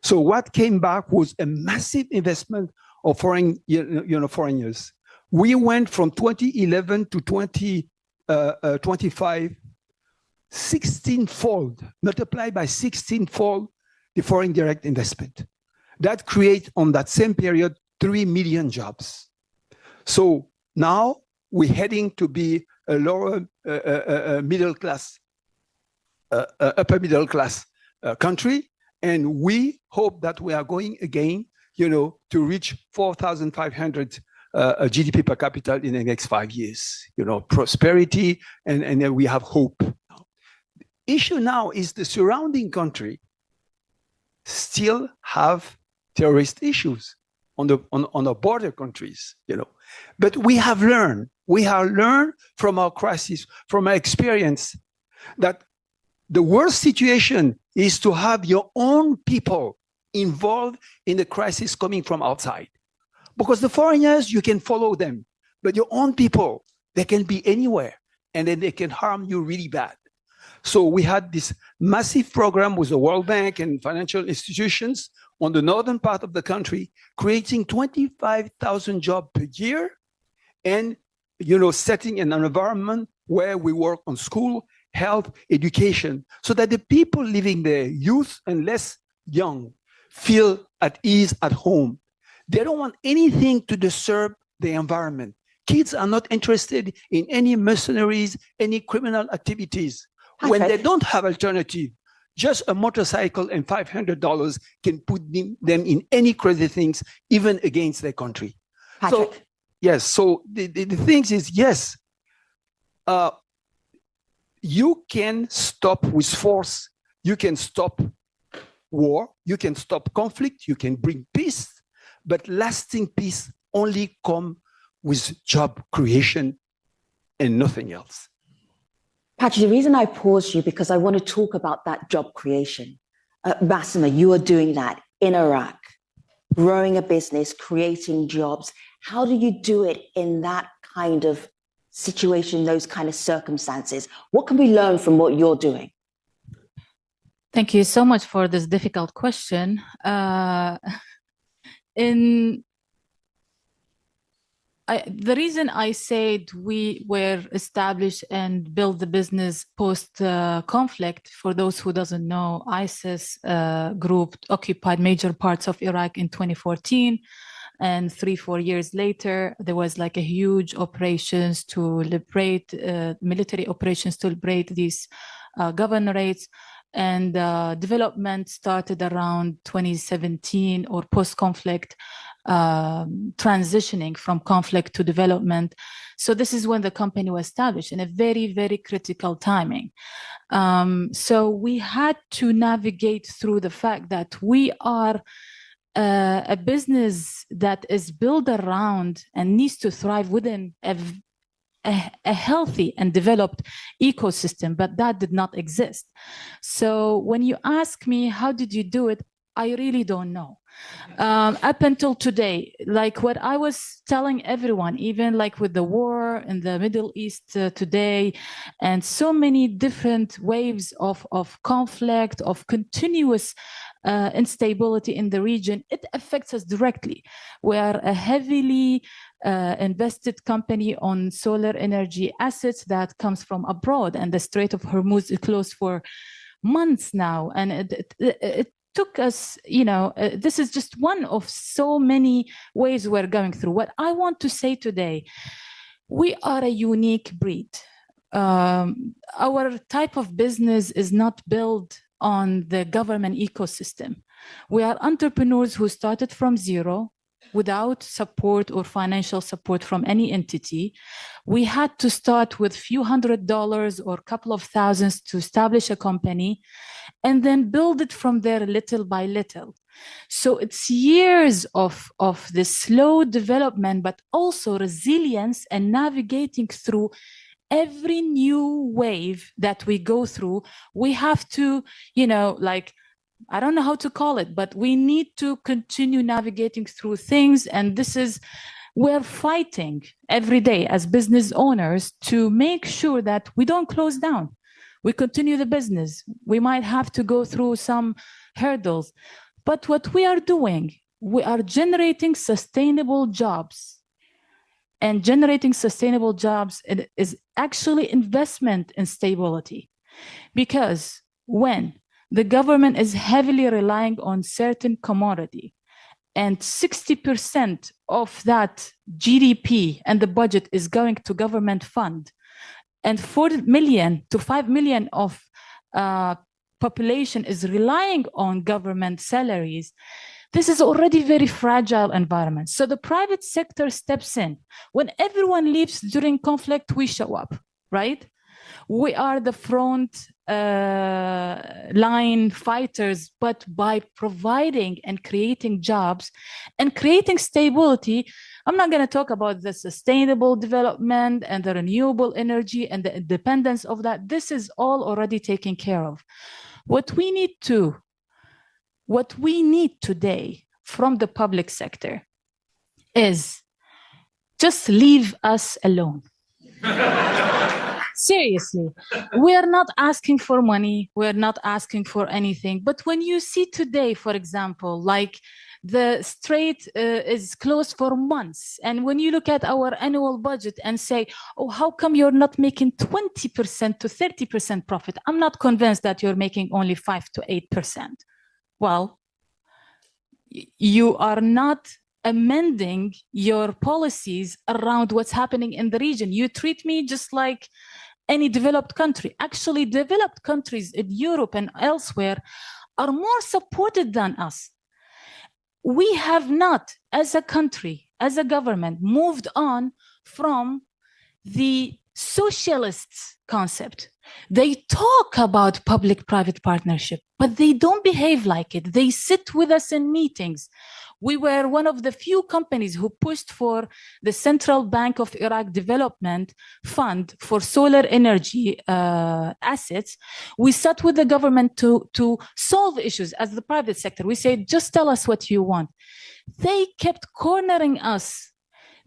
So what came back was a massive investment of foreigners. We went from 2011 to 2025, 16-fold, multiplied by 16-fold the foreign direct investment. That creates, on that same period, 3 million jobs. So now we're heading to be a lower middle class, upper middle class country, and we hope that we are going again, to reach 4,500 GDP per capita in the next 5 years. Prosperity, and we have hope. issue now is the surrounding country still have terrorist issues on the border countries, you know. But we have learned from our crisis, from our experience, that the worst situation is to have your own people involved in the crisis coming from outside. Because the foreigners, you can follow them, but your own people, they can be anywhere, and then they can harm you really bad. So we had this massive program with the World Bank and financial institutions on the northern part of the country, creating 25,000 jobs per year, and setting an environment where we work on school, health, education, so that the people living there, youth and less young, feel at ease at home. They don't want anything to disturb the environment. Kids are not interested in any mercenaries, any criminal activities. When they don't have alternative, just a motorcycle and $500 can put them in any crazy things, even against their country. Patrick. So, yes, so the thing is, yes, you can stop with force, you can stop war, you can stop conflict, you can bring peace, but lasting peace only comes with job creation and nothing else. Patrick, the reason I paused you because I want to talk about that job creation. Basima, you are doing that in Iraq, growing a business, creating jobs. How do you do it in that kind of situation, those kind of circumstances? What can we learn from what you're doing? Thank you so much for this difficult question. The reason I said we were established and built the business post-conflict, for those who doesn't know, ISIS group occupied major parts of Iraq in 2014. And 3-4 years later, there was like a huge operations to liberate, military operations to liberate these governorates. And development started around 2017 or post-conflict, transitioning from conflict to development. So this is when the company was established in a very, very critical timing. So we had to navigate through the fact that we are a business that is built around and needs to thrive within a healthy and developed ecosystem, but that did not exist. So when you ask me, how did you do it? I really don't know. Up until today, like what I was telling everyone, even like with the war in the Middle East today, and so many different waves of conflict, of continuous instability in the region, it affects us directly. We are a heavily invested company on solar energy assets that comes from abroad, and the Strait of Hormuz is closed for months now, and it took us, this is just one of so many ways we're going through. What I want to say today, we are a unique breed. Our type of business is not built on the government ecosystem. We are entrepreneurs who started from zero without support or financial support from any entity. We had to start with few $100s or a couple of thousands to establish a company and then build it from there little by little. So it's years of this slow development, but also resilience and navigating through every new wave that we go through. We have to, I don't know how to call it, but we need to continue navigating through things. And we're fighting every day as business owners to make sure that we don't close down. We continue the business. We might have to go through some hurdles, but what we are doing, we are generating sustainable jobs. And generating sustainable jobs is actually investment in stability. Because when the government is heavily relying on certain commodity, and 60% of that GDP and the budget is going to government fund, and 4 million to 5 million of population is relying on government salaries, this is already very fragile environment. So the private sector steps in. When everyone leaves during conflict, we show up, right? We are the front line fighters, but by providing and creating jobs and creating stability. I'm not going to talk about the sustainable development and the renewable energy and the independence of that. This is all already taken care of. What we need today from the public sector is just leave us alone. Seriously, we are not asking for money. We're not asking for anything. But when you see today, for example, like the strait is closed for months. And when you look at our annual budget and say, oh, how come you're not making 20% to 30% profit? I'm not convinced that you're making only 5 to 8%. Well, you are not amending your policies around what's happening in the region. You treat me just like any developed country. Actually, developed countries in Europe and elsewhere are more supported than us. We have not, as a country, as a government, moved on from the socialist concept. They talk about public-private partnership, but they don't behave like it. They sit with us in meetings. We were one of the few companies who pushed for the Central Bank of Iraq Development Fund for solar energy assets. We sat with the government to solve issues as the private sector. We said, just tell us what you want. They kept cornering us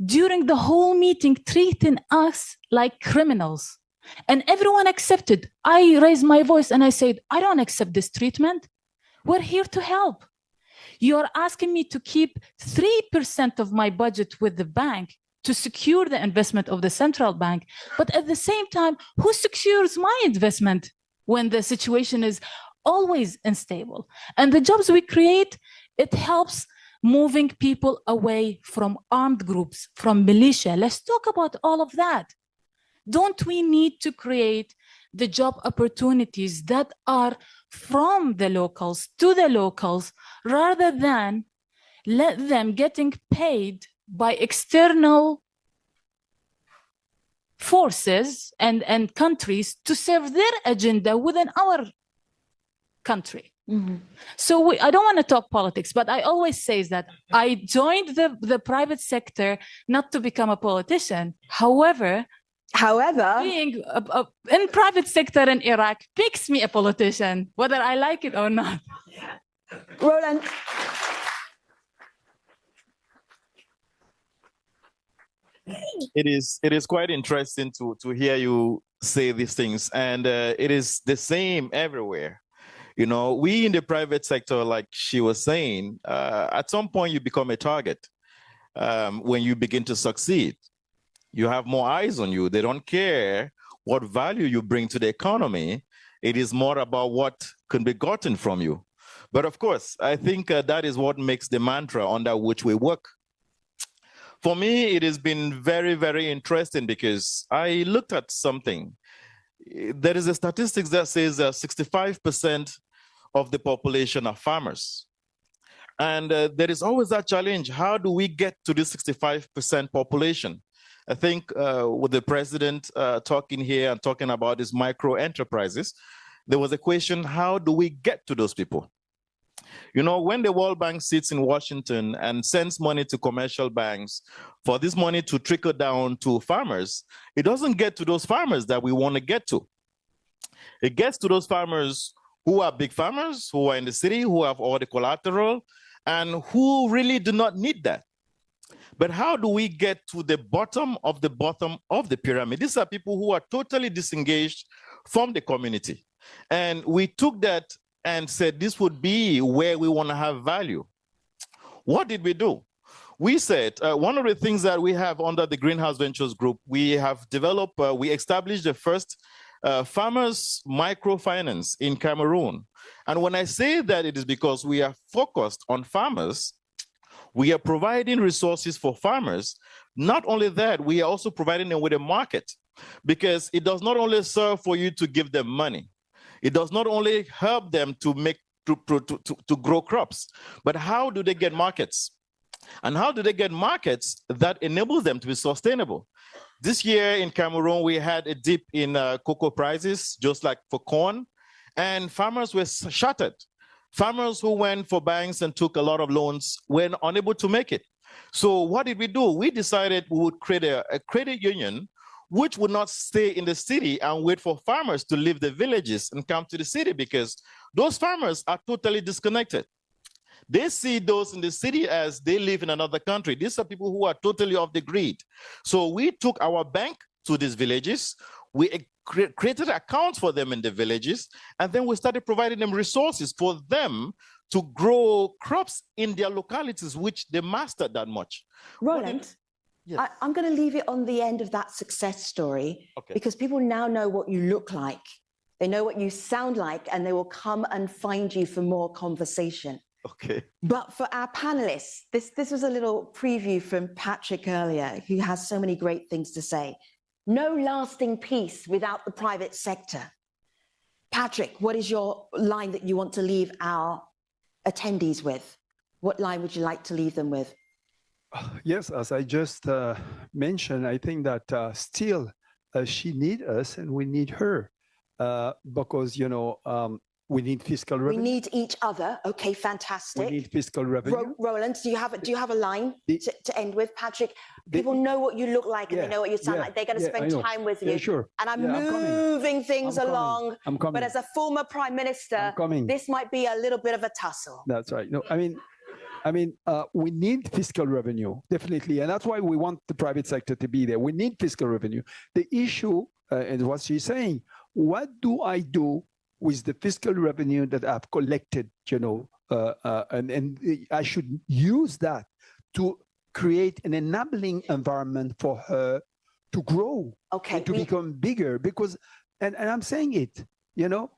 during the whole meeting, treating us like criminals. And everyone accepted. I raised my voice and I said, I don't accept this treatment. We're here to help. You're asking me to keep 3% of my budget with the bank to secure the investment of the central bank. But at the same time, who secures my investment when the situation is always unstable? And the jobs we create, it helps moving people away from armed groups, from militia. Let's talk about all of that. Don't we need to create the job opportunities that are from the locals to the locals, rather than let them getting paid by external forces and countries to serve their agenda within our country? Mm-hmm. So I don't want to talk politics, but I always say that I joined the private sector not to become a politician. However, being in private sector in Iraq makes me a politician, whether I like it or not. Roland. It is quite interesting to hear you say these things, and it is the same everywhere. You know, we in the private sector, like she was saying, at some point you become a target when you begin to succeed. You have more eyes on you. They don't care what value you bring to the economy. It is more about what can be gotten from you. But of course, I think that is what makes the mantra under which we work. For me, it has been very, very interesting because I looked at something. There is a statistics that says 65% of the population are farmers. And there is always that challenge. How do we get to this 65% population? I think with the president talking here and talking about these micro enterprises, there was a question, how do we get to those people? You know, when the World Bank sits in Washington and sends money to commercial banks for this money to trickle down to farmers, it doesn't get to those farmers that we want to get to. It gets to those farmers who are big farmers, who are in the city, who have all the collateral, and who really do not need that. But how do we get to the bottom of the pyramid? These are people who are totally disengaged from the community. And we took that and said this would be where we want to have value. What did we do? We said one of the things that we have under the Greenhouse Ventures Group, we have developed, we established the first farmers microfinance in Cameroon. And when I say that, it is because we are focused on farmers. We are providing resources for farmers. Not only that, we are also providing them with a market, because it does not only serve for you to give them money. It does not only help them to grow crops, but how do they get markets? And how do they get markets that enables them to be sustainable? This year in Cameroon, we had a dip in cocoa prices, just like for corn, and farmers were shattered. Farmers who went for banks and took a lot of loans were unable to make it. So what did we do? We decided we would create a credit union which would not stay in the city and wait for farmers to leave the villages and come to the city, because those farmers are totally disconnected. They see those in the city as they live in another country. These are people who are totally off the grid. So we took our bank to these villages. We created accounts for them in the villages, and then we started providing them resources for them to grow crops in their localities, which they mastered that much. Roland, yes. I'm going to leave it on the end of that success story, because people now know what you look like. They know what you sound like, and they will come and find you for more conversation. Okay. But for our panelists, this was a little preview from Patrick earlier, who has so many great things to say. No lasting peace without the private sector. Patrick, what is your line that you want to leave our attendees with? What line would you like to leave them with? Yes, as I just mentioned, I think that still she needs us and we need her because, you know, we need fiscal revenue. We need each other. Okay, fantastic. We need fiscal revenue. Roland, do you have a line to end with? Patrick, people know what you look like and they know what you sound like. They're going to spend time with you. Sure. And I'm moving things along. I'm coming. But as a former prime minister, this might be a little bit of a tussle. That's right. No, I mean, we need fiscal revenue, definitely. And that's why we want the private sector to be there. We need fiscal revenue. The issue, and what she's saying, what do I do with the fiscal revenue that I've collected, you know, and I should use that to create an enabling environment for her to grow, to become bigger. Because, and I'm saying it, you know,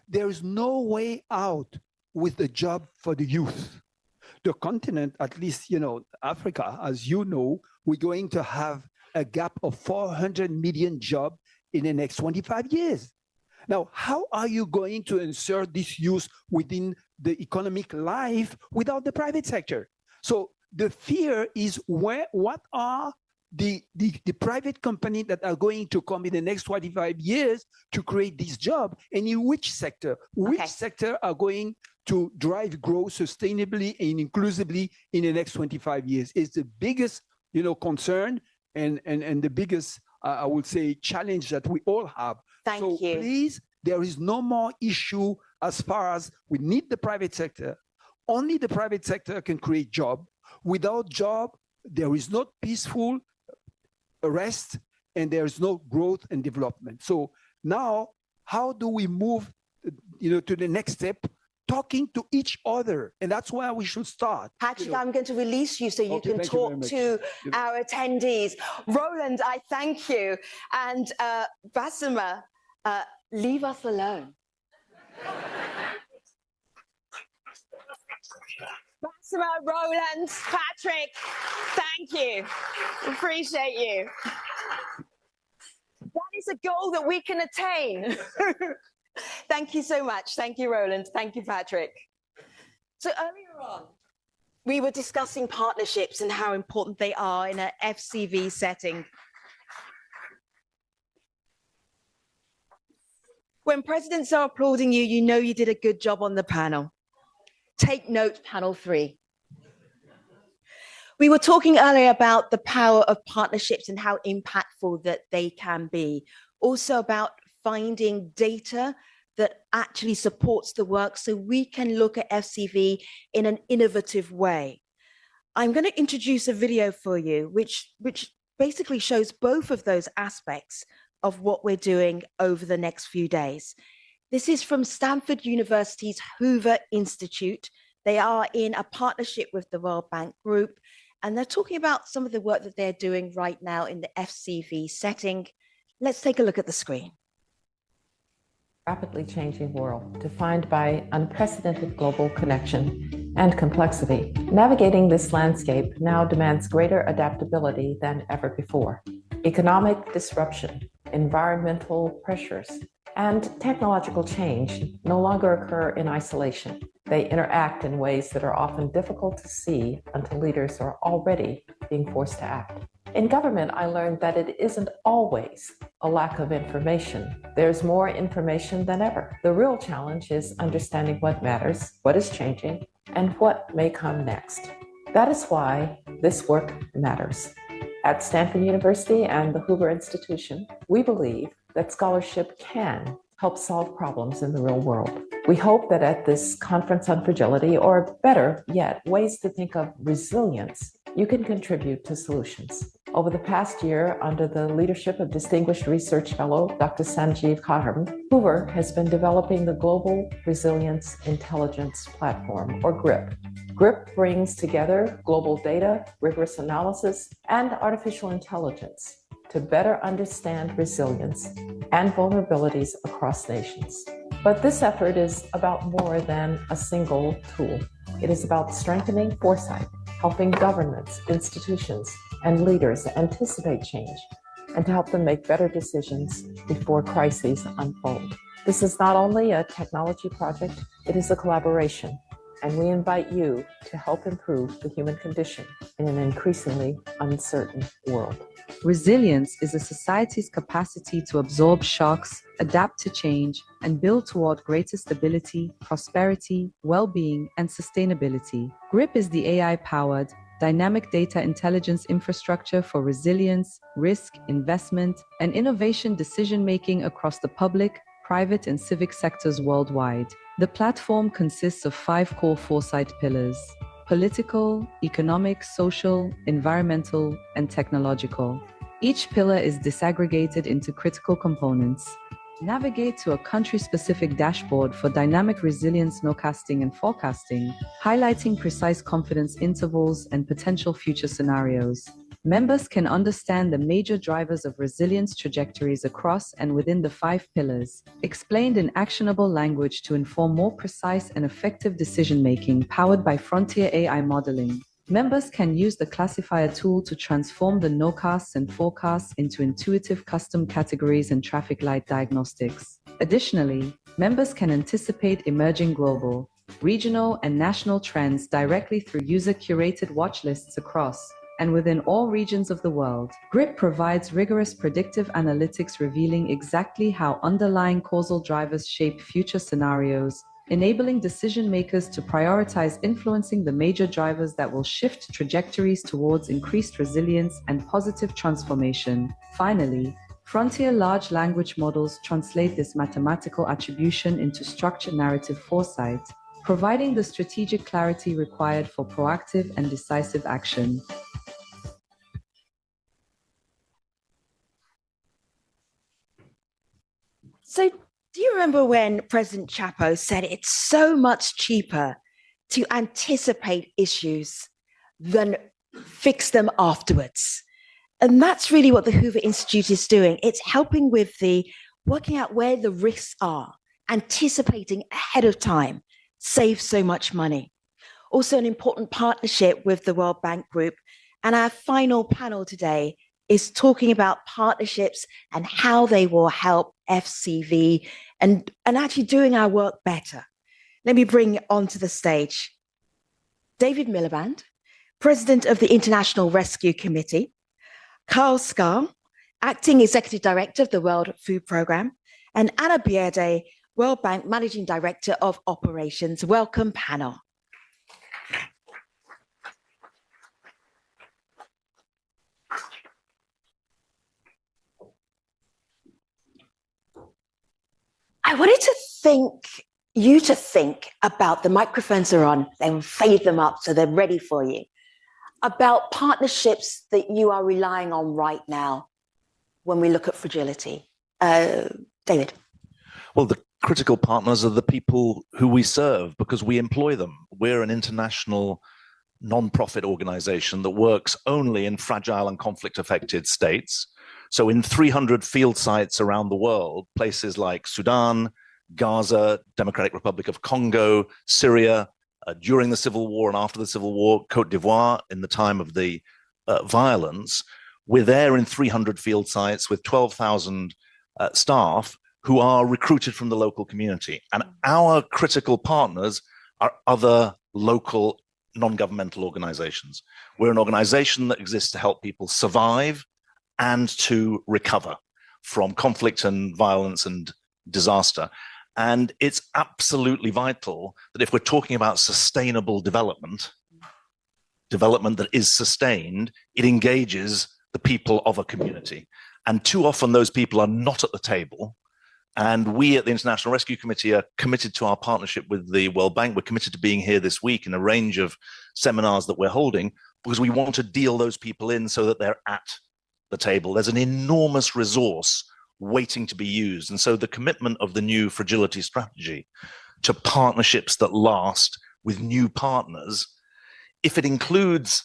there is no way out with the job for the youth. The continent, at least, you know, Africa, as you know, we're going to have a gap of 400 million jobs in the next 25 years. Now, how are you going to insert this youth within the economic life without the private sector? So the fear is what are the private companies that are going to come in the next 25 years to create this job, and in which sector? Which sector are going to drive growth sustainably and inclusively in the next 25 years? Is the biggest, you know, concern and the biggest, I would say, challenge that we all have. Thank you. Please, there is no more issue as far as we need the private sector. Only the private sector can create job. Without job, there is no peaceful rest and there is no growth and development. So now, how do we move, you know, to the next step? Talking to each other, and that's where we should start. Patrick, you know, I'm going to release you so you can talk to our attendees. Roland, I thank you. And Basima, leave us alone. Basima, Roland, Patrick, thank you. Appreciate you. That is a goal that we can attain. Thank you so much. Thank you, Roland. Thank you, Patrick. So earlier on, we were discussing partnerships and how important they are in an FCV setting. When presidents are applauding you, you know you did a good job on the panel. Take note, panel 3. We were talking earlier about the power of partnerships and how impactful that they can be. Also about finding data that actually supports the work so we can look at FCV in an innovative way. I'm going to introduce a video for you, which basically shows both of those aspects of what we're doing over the next few days. This is from Stanford University's Hoover Institute. They are in a partnership with the World Bank Group, and they're talking about some of the work that they're doing right now in the FCV setting. Let's take a look at the screen. Rapidly changing world, defined by unprecedented global connection and complexity. Navigating this landscape now demands greater adaptability than ever before. Economic disruption, environmental pressures, and technological change no longer occur in isolation. They interact in ways that are often difficult to see until leaders are already being forced to act. In government, I learned that it isn't always a lack of information. There's more information than ever. The real challenge is understanding what matters, what is changing, and what may come next. That is why this work matters. At Stanford University and the Hoover Institution, we believe that scholarship can help solve problems in the real world. We hope that at this conference on fragility, or better yet, ways to think of resilience, you can contribute to solutions. Over the past year, under the leadership of Distinguished Research Fellow Dr. Sanjeev Kharam, Hoover has been developing the Global Resilience Intelligence Platform, or GRIP. GRIP brings together global data, rigorous analysis, and artificial intelligence to better understand resilience and vulnerabilities across nations. But this effort is about more than a single tool. It is about strengthening foresight, helping governments, institutions, and leaders anticipate change, and to help them make better decisions before crises unfold. This is not only a technology project, it is a collaboration, and we invite you to help improve the human condition in an increasingly uncertain world. Resilience is a society's capacity to absorb shocks, adapt to change, and build toward greater stability, prosperity, well-being, and sustainability. GRIP is the AI-powered, dynamic data intelligence infrastructure for resilience, risk, investment, and innovation decision-making across the public, private, and civic sectors worldwide. The platform consists of 5 core foresight pillars: political, economic, social, environmental, and technological. Each pillar is disaggregated into critical components. Navigate to a country-specific dashboard for dynamic resilience nowcasting and forecasting, highlighting precise confidence intervals and potential future scenarios. Members can understand the major drivers of resilience trajectories across and within the 5 pillars, explained in actionable language to inform more precise and effective decision-making powered by frontier AI modeling. Members can use the classifier tool to transform the nowcasts and forecasts into intuitive custom categories and traffic light diagnostics. Additionally, members can anticipate emerging global, regional, and national trends directly through user-curated watch lists across and within all regions of the world. GRIP provides rigorous predictive analytics revealing exactly how underlying causal drivers shape future scenarios, enabling decision makers to prioritize influencing the major drivers that will shift trajectories towards increased resilience and positive transformation. Finally, frontier large language models translate this mathematical attribution into structured narrative foresight, providing the strategic clarity required for proactive and decisive action. So, do you remember when President Chapo said it's so much cheaper to anticipate issues than fix them afterwards? And that's really what the Hoover Institute is doing. It's helping with the working out where the risks are, anticipating ahead of time, saves so much money. Also, an important partnership with the World Bank Group. And our final panel today is talking about partnerships and how they will help FCV and actually doing our work better. Let me bring onto the stage David Miliband, President of the International Rescue Committee, Carl Scar, Acting Executive Director of the World Food Programme, and Anna Bierde, World Bank Managing Director of Operations. Welcome, panel. I wanted you to think about, the microphones are on, then fade them up so they're ready for you, about partnerships that you are relying on right now when we look at fragility. David. Well, the critical partners are the people who we serve because we employ them. We're an international non-profit organization that works only in fragile and conflict-affected states. So in 300 field sites around the world, places like Sudan, Gaza, Democratic Republic of Congo, Syria, during the Civil War and after the Civil War, Côte d'Ivoire in the time of the violence, we're there in 300 field sites with 12,000 staff who are recruited from the local community. And our critical partners are other local non-governmental organizations. We're an organization that exists to help people survive and to recover from conflict and violence and disaster. And it's absolutely vital that if we're talking about sustainable development, development that is sustained, it engages the people of a community. And too often those people are not at the table. And we at the International Rescue Committee are committed to our partnership with the World Bank. We're committed to being here this week in a range of seminars that we're holding because we want to deal those people in so that they're at the table. There's an enormous resource waiting to be used. And so the commitment of the new Fragility strategy to partnerships that last with new partners, if it includes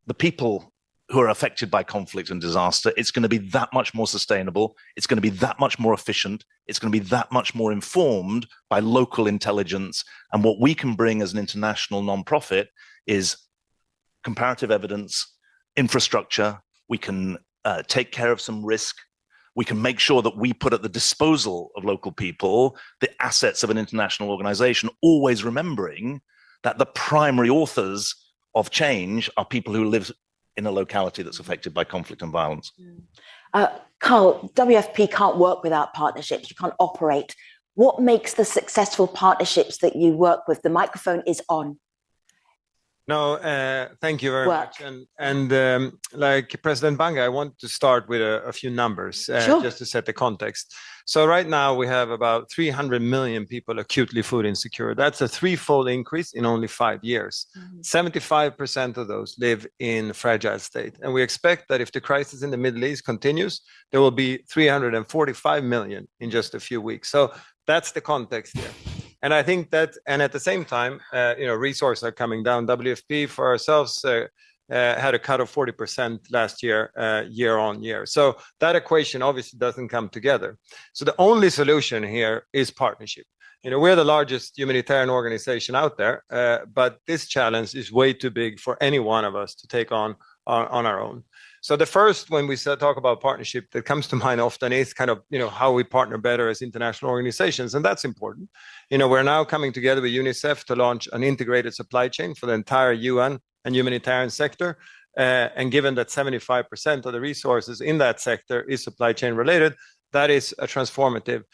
the people who are affected by conflict and disaster, it's going to be that much more sustainable. It's going to be that much more efficient. It's going to be that much more informed by local intelligence. And what we can bring as an international nonprofit is comparative evidence, infrastructure. We can take care of some risk. We can make sure that we put at the disposal of local people the assets of an international organization, always remembering that the primary authors of change are people who live in a locality that's affected by conflict and violence. Carl, WFP can't work without partnerships. You can't operate. What makes the successful partnerships that you work with? The microphone is on. No, thank you very much. And like President Banga, I want to start with a few numbers just to set the context. So right now we have about 300 million people acutely food insecure. That's a threefold increase in only 5 years. 75% of those live in fragile state. And we expect that if the crisis in the Middle East continues, there will be 345 million in just a few weeks. So that's the context here. And I think that, and at the same time, resources are coming down. WFP for ourselves had a cut of 40% last year, year on year. So that equation obviously doesn't come together. So the only solution here is partnership. We're the largest humanitarian organization out there, but this challenge is way too big for any one of us to take on our own. So the first, when we talk about partnership, that comes to mind often is kind of, how we partner better as international organizations. And that's important. We're now coming together with UNICEF to launch an integrated supply chain for the entire UN and humanitarian sector. And given that 75% of the resources in that sector is supply chain related, that is a transformative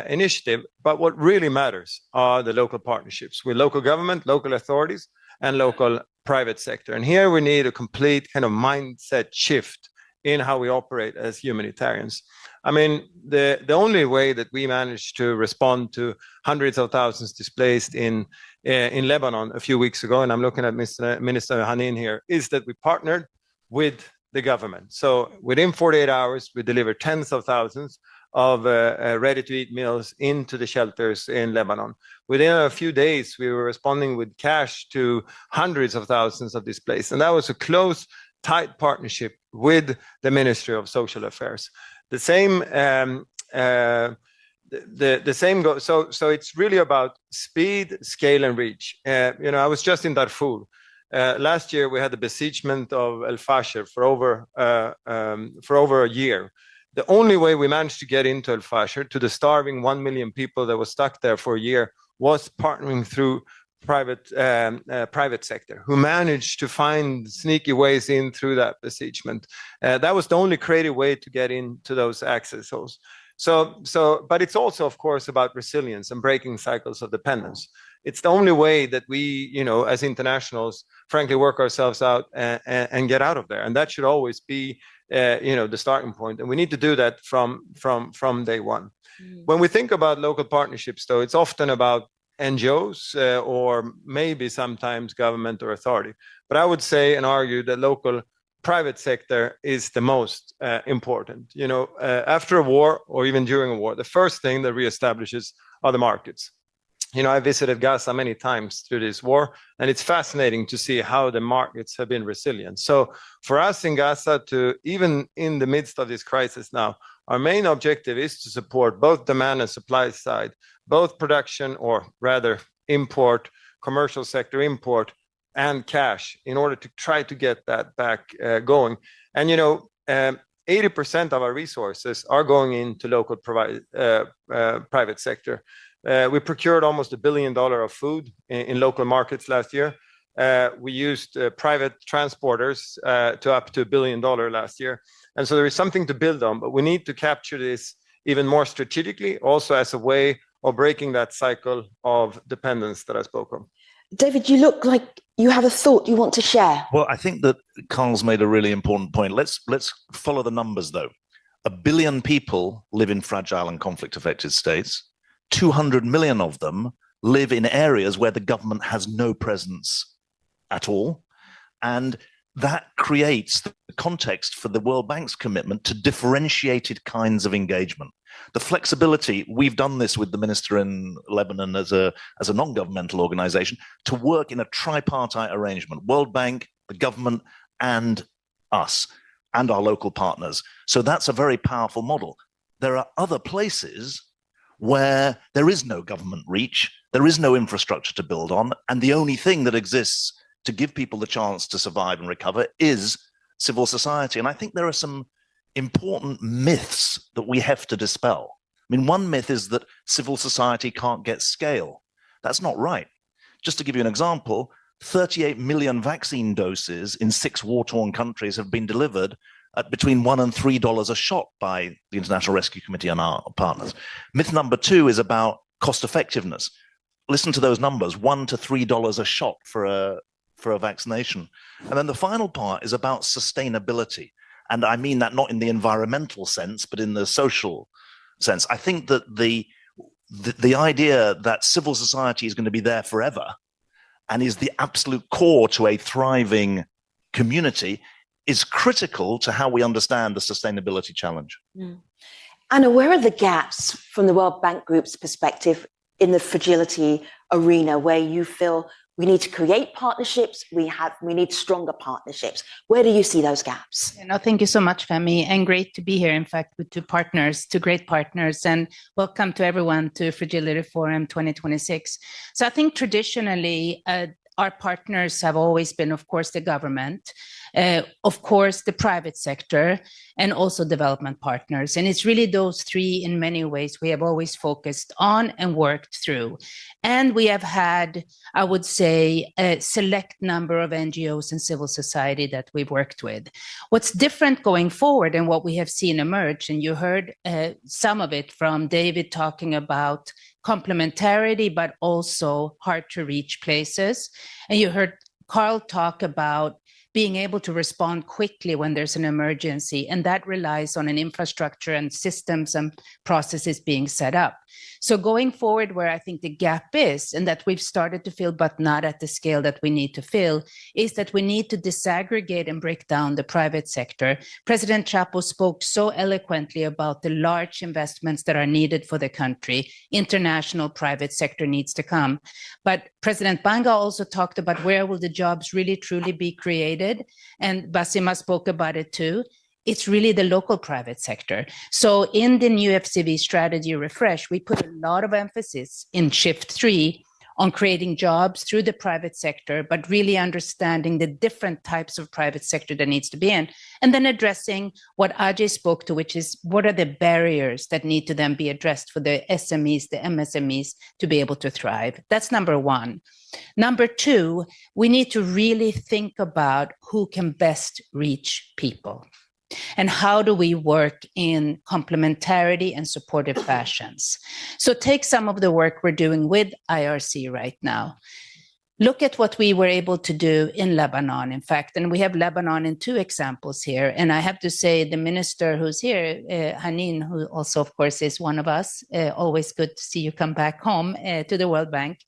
initiative. But what really matters are the local partnerships with local government, local authorities, and local private sector. And here we need a complete kind of mindset shift in how we operate as humanitarians. I mean, the only way that we managed to respond to hundreds of thousands displaced in Lebanon a few weeks ago, and I'm looking at Minister Hanin here, is that we partnered with the government. So within 48 hours, we delivered tens of thousands of ready-to-eat meals into the shelters in Lebanon. Within a few days, we were responding with cash to hundreds of thousands of displaced. And that was a close, tight partnership with the Ministry of Social Affairs. The same, so it's really about speed, scale, and reach. I was just in Darfur. Last year, we had the besiegement of El Fasher for over a year. The only way we managed to get into El Fasher, to the starving 1 million people that was stuck there for a year, was partnering through private sector, who managed to find sneaky ways in through that besiegement. That was the only creative way to get into those access holes. But it's also, of course, about resilience and breaking cycles of dependence. It's the only way that we, as internationals, frankly, work ourselves out and get out of there. And that should always be, the starting point. And we need to do that from day one. When we think about local partnerships, though, it's often about NGOs or maybe sometimes government or authority. But I would say and argue that local private sector is the most important. After a war or even during a war, the first thing that reestablishes are the markets. I visited Gaza many times through this war, and it's fascinating to see how the markets have been resilient. So for us in Gaza, to even in the midst of this crisis now, our main objective is to support both demand and supply side, both production, or rather import, commercial sector import, and cash, in order to try to get that back going. And 80% of our resources are going into local private sector. We procured almost $1 billion of food in local markets last year. We used private transporters to up to $1 billion last year. And so there is something to build on, but we need to capture this even more strategically, also as a way of breaking that cycle of dependence that I spoke of. David, you look like you have a thought you want to share. Well, I think that Carl's made a really important point. Let's follow the numbers, though. 1 billion people live in fragile and conflict-affected states. 200 million of them live in areas where the government has no presence at all. And that creates the context for the World Bank's commitment to differentiated kinds of engagement. The flexibility, we've done this with the minister in Lebanon as a non-governmental organization, to work in a tripartite arrangement, World Bank, the government, and us, and our local partners. So that's a very powerful model. There are other places where there is no government reach, there is no infrastructure to build on, and the only thing that exists to give people the chance to survive and recover is civil society. And I think there are some important myths that we have to dispel. I mean, one myth is that civil society can't get scale. That's not right. Just to give you an example, 38 million vaccine doses in 6 war-torn countries have been delivered at between $1 and $3 a shot by the International Rescue Committee and our partners. Myth number 2 is about cost effectiveness. Listen to those numbers, $1 to $3 a shot for a vaccination. And then the final part is about sustainability. And I mean that not in the environmental sense, but in the social sense. I think that the idea that civil society is going to be there forever and is the absolute core to a thriving community is critical to how we understand the sustainability challenge. Mm. Anna, where are the gaps from the World Bank Group's perspective in the fragility arena where you feel we need to create partnerships, we need stronger partnerships? Where do you see those gaps? Thank you so much, Femi, and great to be here, in fact, with two great partners, and welcome to everyone to Fragility Forum 2026. So I think traditionally, our partners have always been, of course, the government, of course, the private sector, and also development partners. And it's really those three, in many ways, we have always focused on and worked through. And we have had, I would say, a select number of NGOs and civil society that we've worked with. What's different going forward and what we have seen emerge, and you heard some of it from David talking about complementarity, but also hard to reach places. And you heard Carl talk about being able to respond quickly when there's an emergency, and that relies on an infrastructure and systems and processes being set up. So going forward, where I think the gap is, and that we've started to fill, but not at the scale that we need to fill, is that we need to disaggregate and break down the private sector. President Chapo spoke so eloquently about the large investments that are needed for the country. International private sector needs to come. But President Banga also talked about where will the jobs really truly be created, and Basima spoke about it too. It's really the local private sector. So in the new FCV strategy refresh, we put a lot of emphasis in Shift 3 on creating jobs through the private sector, but really understanding the different types of private sector that needs to be in, and then addressing what Ajay spoke to, which is what are the barriers that need to then be addressed for the SMEs, the MSMEs to be able to thrive. That's number one. Number two, we need to really think about who can best reach people. And how do we work in complementarity and supportive fashions? So take some of the work we're doing with IRC right now. Look at what we were able to do in Lebanon, in fact, and we have Lebanon in 2 examples here. And I have to say the minister who's here, Hanin, who also, of course, is one of us, always good to see you come back home to the World Bank,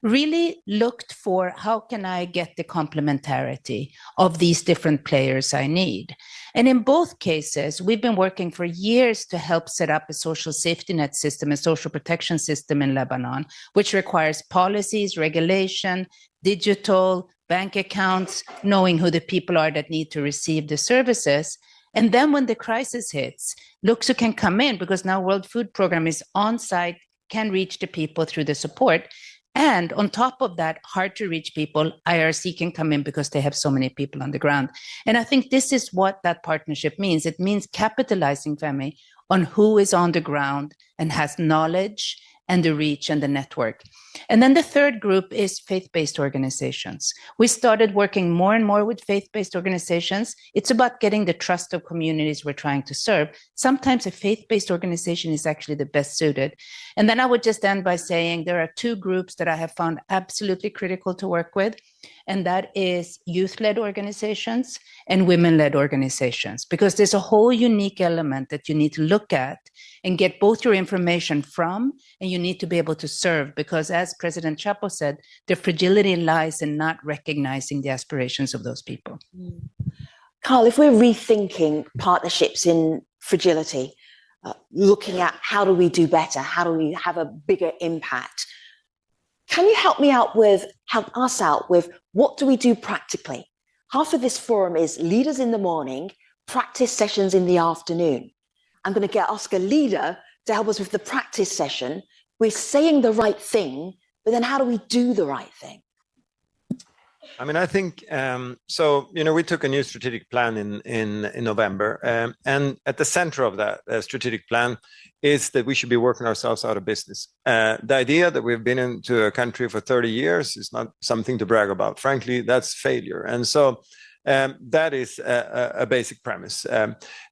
really looked for how can I get the complementarity of these different players I need. And in both cases, we've been working for years to help set up a social safety net system, a social protection system in Lebanon, which requires policies, regulation, digital, bank accounts, knowing who the people are that need to receive the services. And then when the crisis hits, look who can come in, because now World Food Program is on site, can reach the people through the support. And on top of that, hard to reach people, IRC can come in because they have so many people on the ground. And I think this is what that partnership means. It means capitalizing, Femi, on who is on the ground and has knowledge and the reach and the network. And then the third group is faith-based organizations. We started working more and more with faith-based organizations. It's about getting the trust of communities we're trying to serve. Sometimes a faith-based organization is actually the best suited. And then I would just end by saying there are two groups that I have found absolutely critical to work with, and that is youth-led organizations and women-led organizations, because there's a whole unique element that you need to look at and get both your information from, and you need to be able to serve, because as President Chapo said, the fragility lies in not recognizing the aspirations of those people. Carl, if we're rethinking partnerships in fragility, looking at how do we do better, how do we have a bigger impact, can you help us out with what do we do practically? Half of this forum is leaders in the morning, practice sessions in the afternoon. I'm going to ask a leader to help us with the practice session. We're saying the right thing, but then how do we do the right thing? I mean, I think, so, you know, we took a new strategic plan in November, and at the center of that strategic plan is that we should be working ourselves out of business. The idea that we've been into a country for 30 years is not something to brag about. Frankly, that's failure. And so that is a basic premise.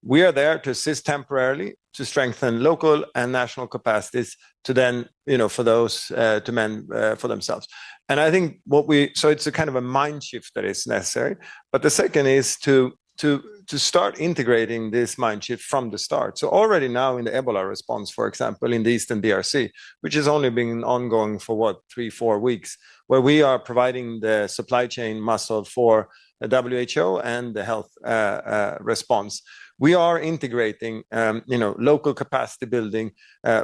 We are there to assist temporarily to strengthen local and national capacities to then, you know, for those to mend for themselves. And I think so it's a kind of a mind shift that is necessary. But the second is to start integrating this mind shift from the start. So already now in the Ebola response, for example, in the Eastern DRC, which has only been ongoing for 3-4 weeks, where we are providing the supply chain muscle for the WHO and the health response. We are integrating, you know, local capacity building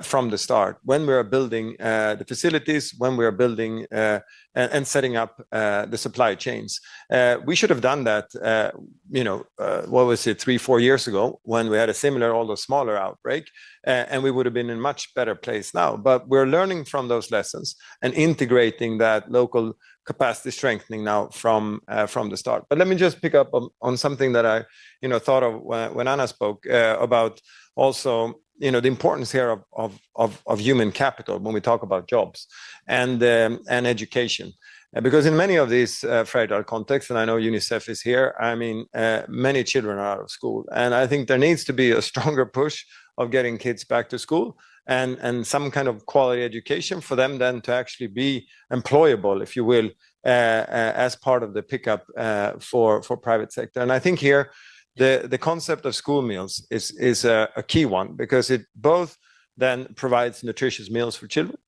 from the start. When we are building the facilities, when we are building and setting up the supply chains, we should have done that. You know, what was it, 3-4 years ago, when we had a similar, although smaller, outbreak, and we would have been in a much better place now. But we're learning from those lessons and integrating that local capacity strengthening now from the start. But let me just pick up on something that I, you know, thought of when Anna spoke about also, you know, the importance here of human capital when we talk about jobs and education. Because in many of these fragile contexts, and I know UNICEF is here, I mean, many children are out of school. And I think there needs to be a stronger push of getting kids back to school and some kind of quality education for them then to actually be employable, if you will, as part of the pickup for private sector. And I think here the concept of school meals is a key one, because it both then provides nutritious meals for children.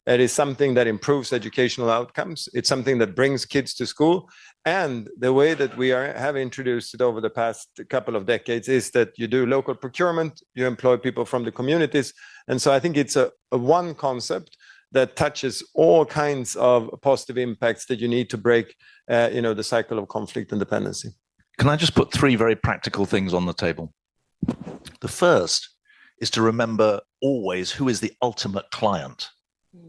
It is something that improves educational outcomes. It's something that brings kids to school. And the way that we have introduced it over the past couple of decades is that you do local procurement, you employ people from the communities. And so I think it's a one concept that touches all kinds of positive impacts that you need to break, you know, the cycle of conflict and dependency. Can I just put 3 very practical things on the table? The first is to remember always who is the ultimate client.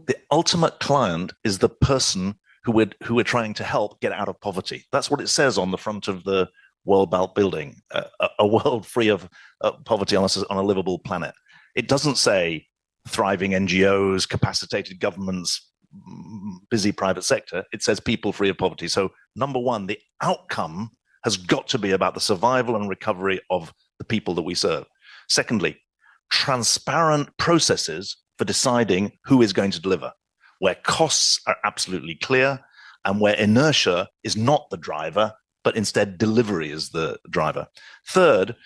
The ultimate client is the person who we're trying to help get out of poverty. That's what it says on the front of the World Bank building, a world free of poverty on a livable planet. It doesn't say thriving NGOs, capacitated governments, busy private sector. It says people free of poverty. So number one, the outcome has got to be about the survival and recovery of the people that we serve. Secondly, transparent processes for deciding who is going to deliver, where costs are absolutely clear and where inertia is not the driver, but instead delivery is the driver. Third,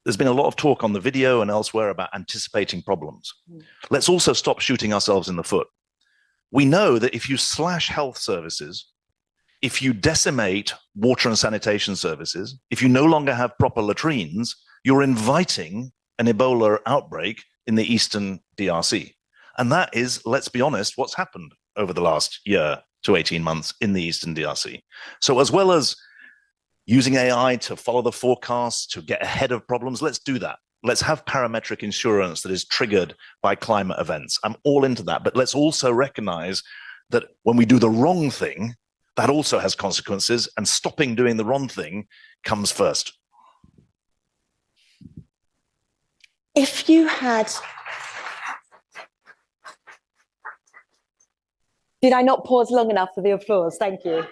there's been a lot of talk on the video and elsewhere about anticipating problems. Let's also stop shooting ourselves in the foot. We know that if you slash health services, if you decimate water and sanitation services, if you no longer have proper latrines, you're inviting an Ebola outbreak in the Eastern DRC. And that is, let's be honest, what's happened over the last year to 18 months in the Eastern DRC. So as well as using AI to follow the forecasts, to get ahead of problems, let's do that. Let's have parametric insurance that is triggered by climate events. I'm all into that, but let's also recognize that when we do the wrong thing, that also has consequences, and stopping doing the wrong thing comes first. If you had Did I not pause long enough for the applause? Thank you.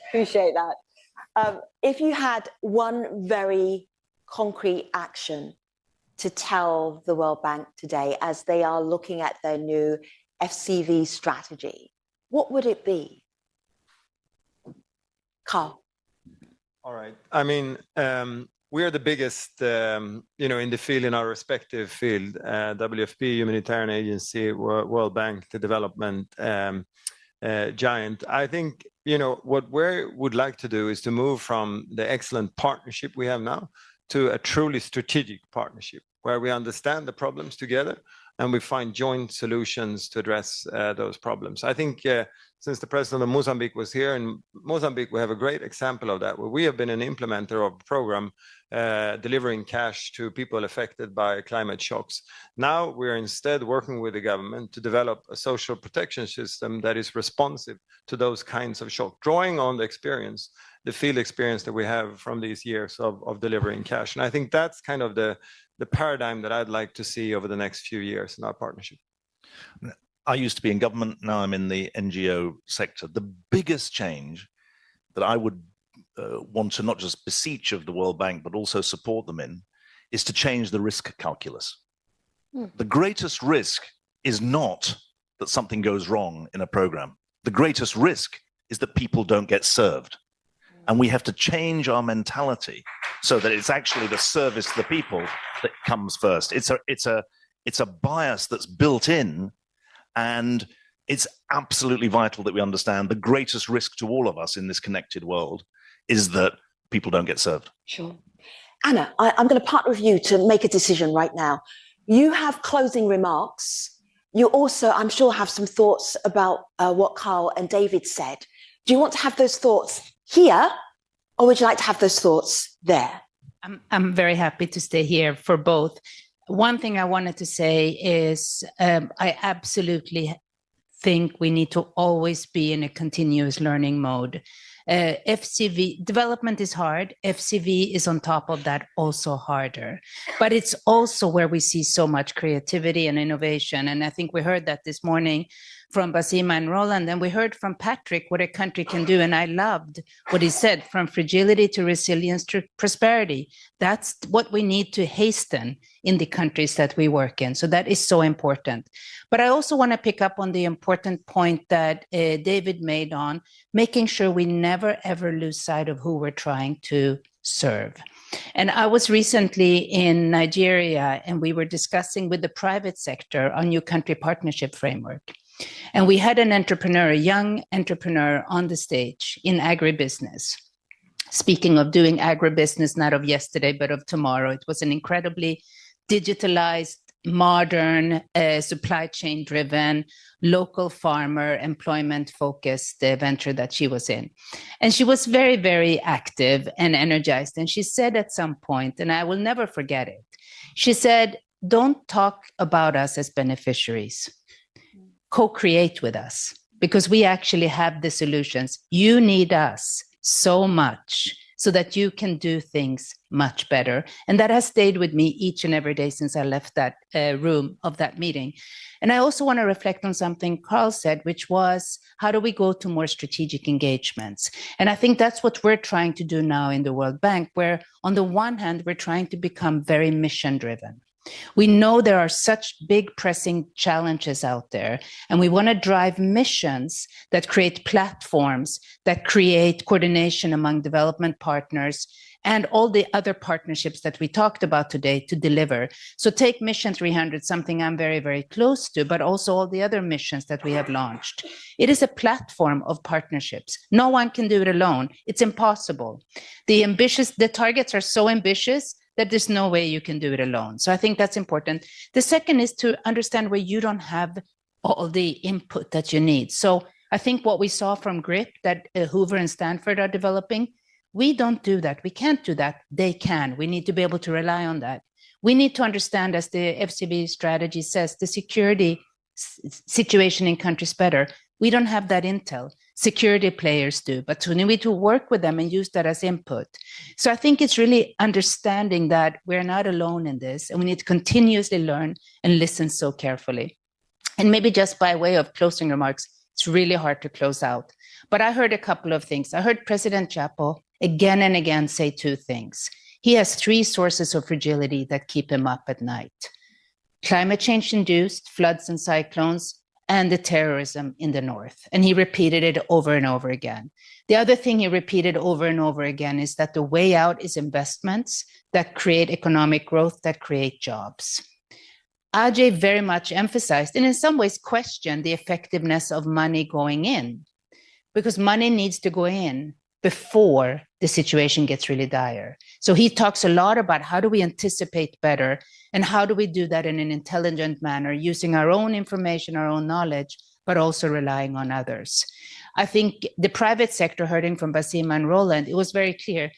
Appreciate that. If you had one very concrete action to tell the World Bank today as they are looking at their new FCV strategy, what would it be? Carl. All right. I mean, we are the biggest, in the field, in our respective field, WFP, Humanitarian Agency, World Bank, the development giant. I think, what we would like to do is to move from the excellent partnership we have now to a truly strategic partnership where we understand the problems together and we find joint solutions to address those problems. I think since the president of Mozambique was here, in Mozambique, we have a great example of that, where we have been an implementer of a program delivering cash to people affected by climate shocks. Now we're instead working with the government to develop a social protection system that is responsive to those kinds of shocks, drawing on the experience, the field experience that we have from these years of delivering cash. And I think that's kind of the paradigm that I'd like to see over the next few years in our partnership. I used to be in government, now I'm in the NGO sector. The biggest change that I would want to not just beseech of the World Bank, but also support them in, is to change the risk calculus. The greatest risk is not that something goes wrong in a program. The greatest risk is that people don't get served. And we have to change our mentality so that it's actually the service to the people that comes first. It's a bias that's built in, and it's absolutely vital that we understand the greatest risk to all of us in this connected world is that people don't get served. Sure. Anna, I'm going to partner with you to make a decision right now. You have closing remarks. You also, I'm sure, have some thoughts about what Carl and David said. Do you want to have those thoughts here, or would you like to have those thoughts there? I'm very happy to stay here for both. One thing I wanted to say is I absolutely think we need to always be in a continuous learning mode. FCV development is hard. FCV is on top of that also harder. But it's also where we see so much creativity and innovation. And I think we heard that this morning from Basima and Roland, and we heard from Patrick what a country can do. And I loved what he said, from fragility to resilience to prosperity. That's what we need to hasten in the countries that we work in. So that is so important. But I also want to pick up on the important point that David made on making sure we never, ever lose sight of who we're trying to serve. And I was recently in Nigeria, and we were discussing with the private sector our new country partnership framework. And we had an entrepreneur, a young entrepreneur on the stage in agribusiness. Speaking of doing agribusiness, not of yesterday, but of tomorrow, it was an incredibly digitalized, modern, supply chain driven, local farmer, employment focused venture that she was in. And she was very, very active and energized. And she said at some point, and I will never forget it, she said, don't talk about us as beneficiaries. Co-create with us, because we actually have the solutions. You need us so much so that you can do things much better. And that has stayed with me each and every day since I left that room of that meeting. And I also want to reflect on something Carl said, which was, how do we go to more strategic engagements? And I think that's what we're trying to do now in the World Bank, where on the one hand, we're trying to become very mission driven. We know there are such big pressing challenges out there, and we want to drive missions that create platforms, that create coordination among development partners and all the other partnerships that we talked about today to deliver. So take Mission 300, something I'm very, very close to, but also all the other missions that we have launched. It is a platform of partnerships. No one can do it alone. It's impossible. The targets are so ambitious that there's no way you can do it alone. So I think that's important. The second is to understand where you don't have all the input that you need. So I think what we saw from GRIP that Hoover and Stanford are developing, we don't do that. We can't do that. They can. We need to be able to rely on that. We need to understand, as the FCB strategy says, the security situation in countries better. We don't have that intel. Security players do, but we need to work with them and use that as input. So I think it's really understanding that we're not alone in this, and we need to continuously learn and listen so carefully. And maybe just by way of closing remarks, It's really hard to close out. But I heard a couple of things. I heard President Chapo again and again say two things. He has three sources of fragility that keep him up at night: climate change induced floods and cyclones, and the terrorism in the north. And he repeated it over and over again. The other thing he repeated over and over again is that the way out is investments that create economic growth, that create jobs. Ajay very much emphasized, and in some ways questioned, the effectiveness of money going in, because money needs to go in before the situation gets really dire. So he talks a lot about how do we anticipate better, and how do we do that in an intelligent manner, using our own information, our own knowledge, but also relying on others. I think the private sector, hearing from Bassima and Roland, it was very clear.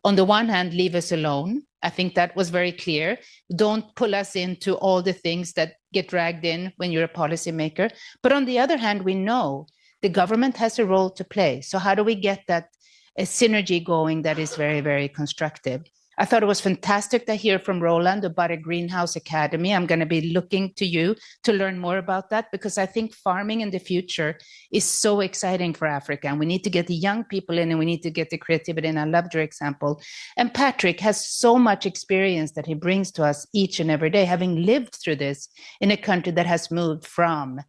On the one hand, leave us alone. I think that was very clear. Don't pull us into all the things that get dragged in when you're a policymaker. But on the other hand, we know the government has a role to play. So how do we get that a synergy going that is very, very constructive? I thought it was fantastic to hear from Roland about a greenhouse academy. I'm going to be looking to you to learn more about that, because I think farming in the future is so exciting for Africa. And we need to get the young people in, and we need to get the creativity. And I loved your example. And Patrick has so much experience that he brings to us each and every day, having lived through this in a country that has moved from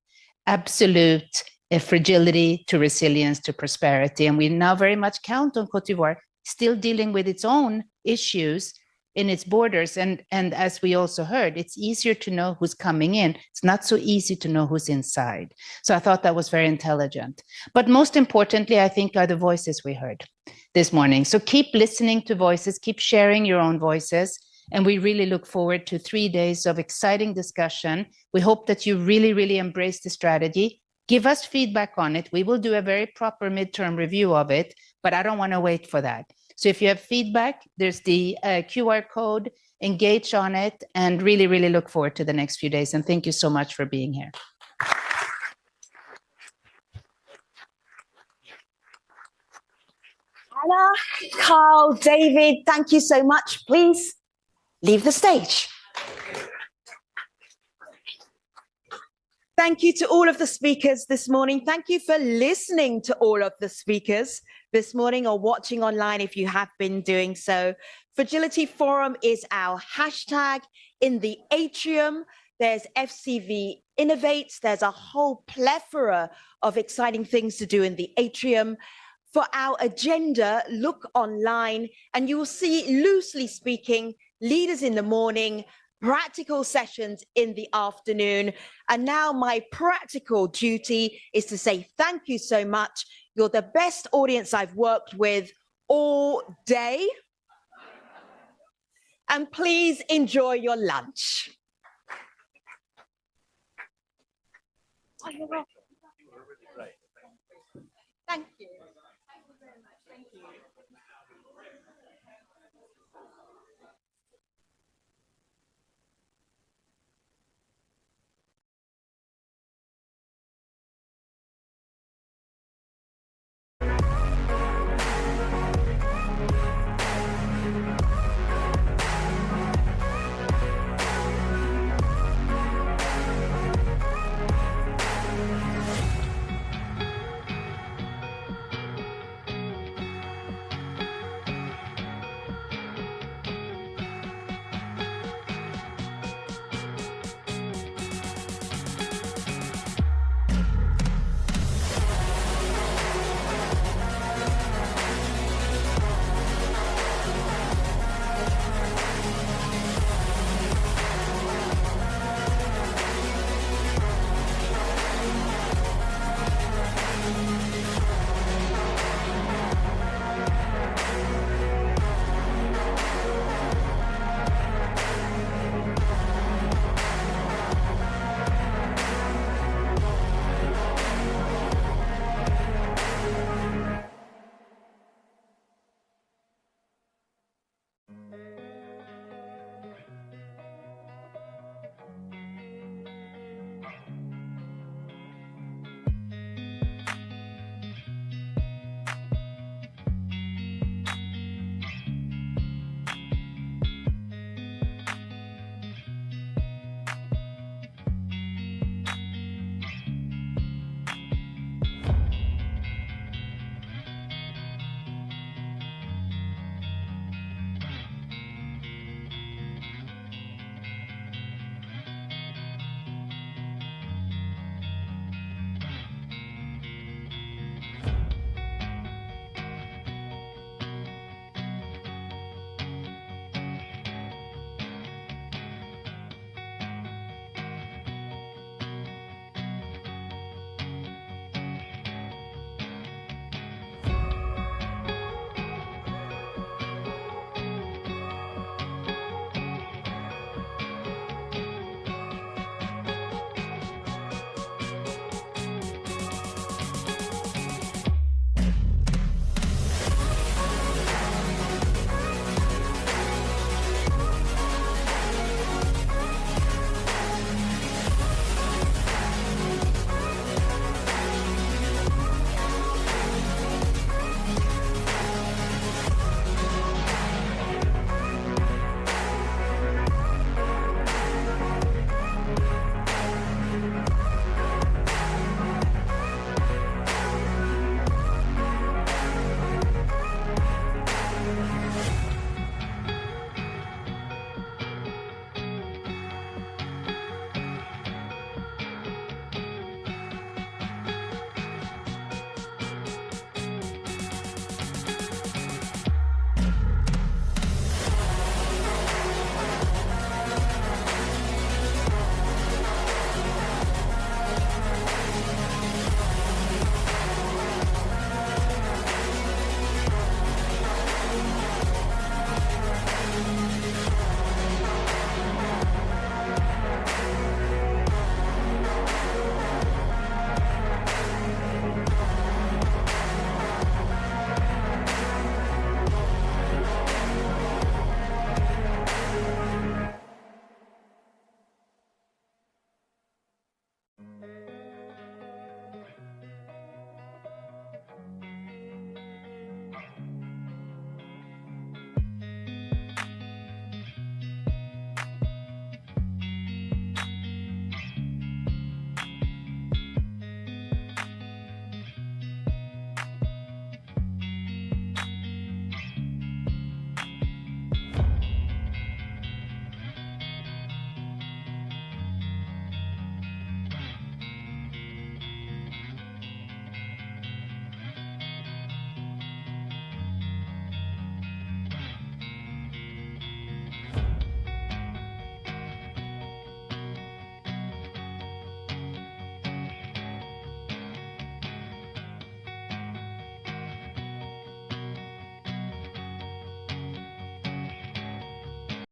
absolute fragility to resilience to prosperity. And we now very much count on Cote d'Ivoire still dealing with its own issues in its borders. And as we also heard, it's easier to know who's coming in. It's not so easy to know who's inside. So I thought that was very intelligent. But most importantly, I think, are the voices we heard this morning. So keep listening to voices, keep sharing your own voices. And we really look forward to 3 days of exciting discussion. We hope that you really, really embrace the strategy. Give us feedback on it. We will do a very proper midterm review of it, but I don't want to wait for that. So if you have feedback, there's the QR code, engage on it, and really, really look forward to the next few days. And thank you so much for being here. Anna, Carl, David, thank you so much. Please leave the stage. Thank you to all of the speakers this morning. Thank you for listening to all of the speakers this morning, or watching online if you have been doing so. Fragility Forum is our hashtag in the atrium. There's FCV Innovates. There's a whole plethora of exciting things to do in the atrium. For our agenda, look online and you will see, loosely speaking, leaders in the morning, practical sessions in the afternoon. And now my practical duty is to say thank you so much. You're the best audience I've worked with all day. And please enjoy your lunch. Oh, you're welcome.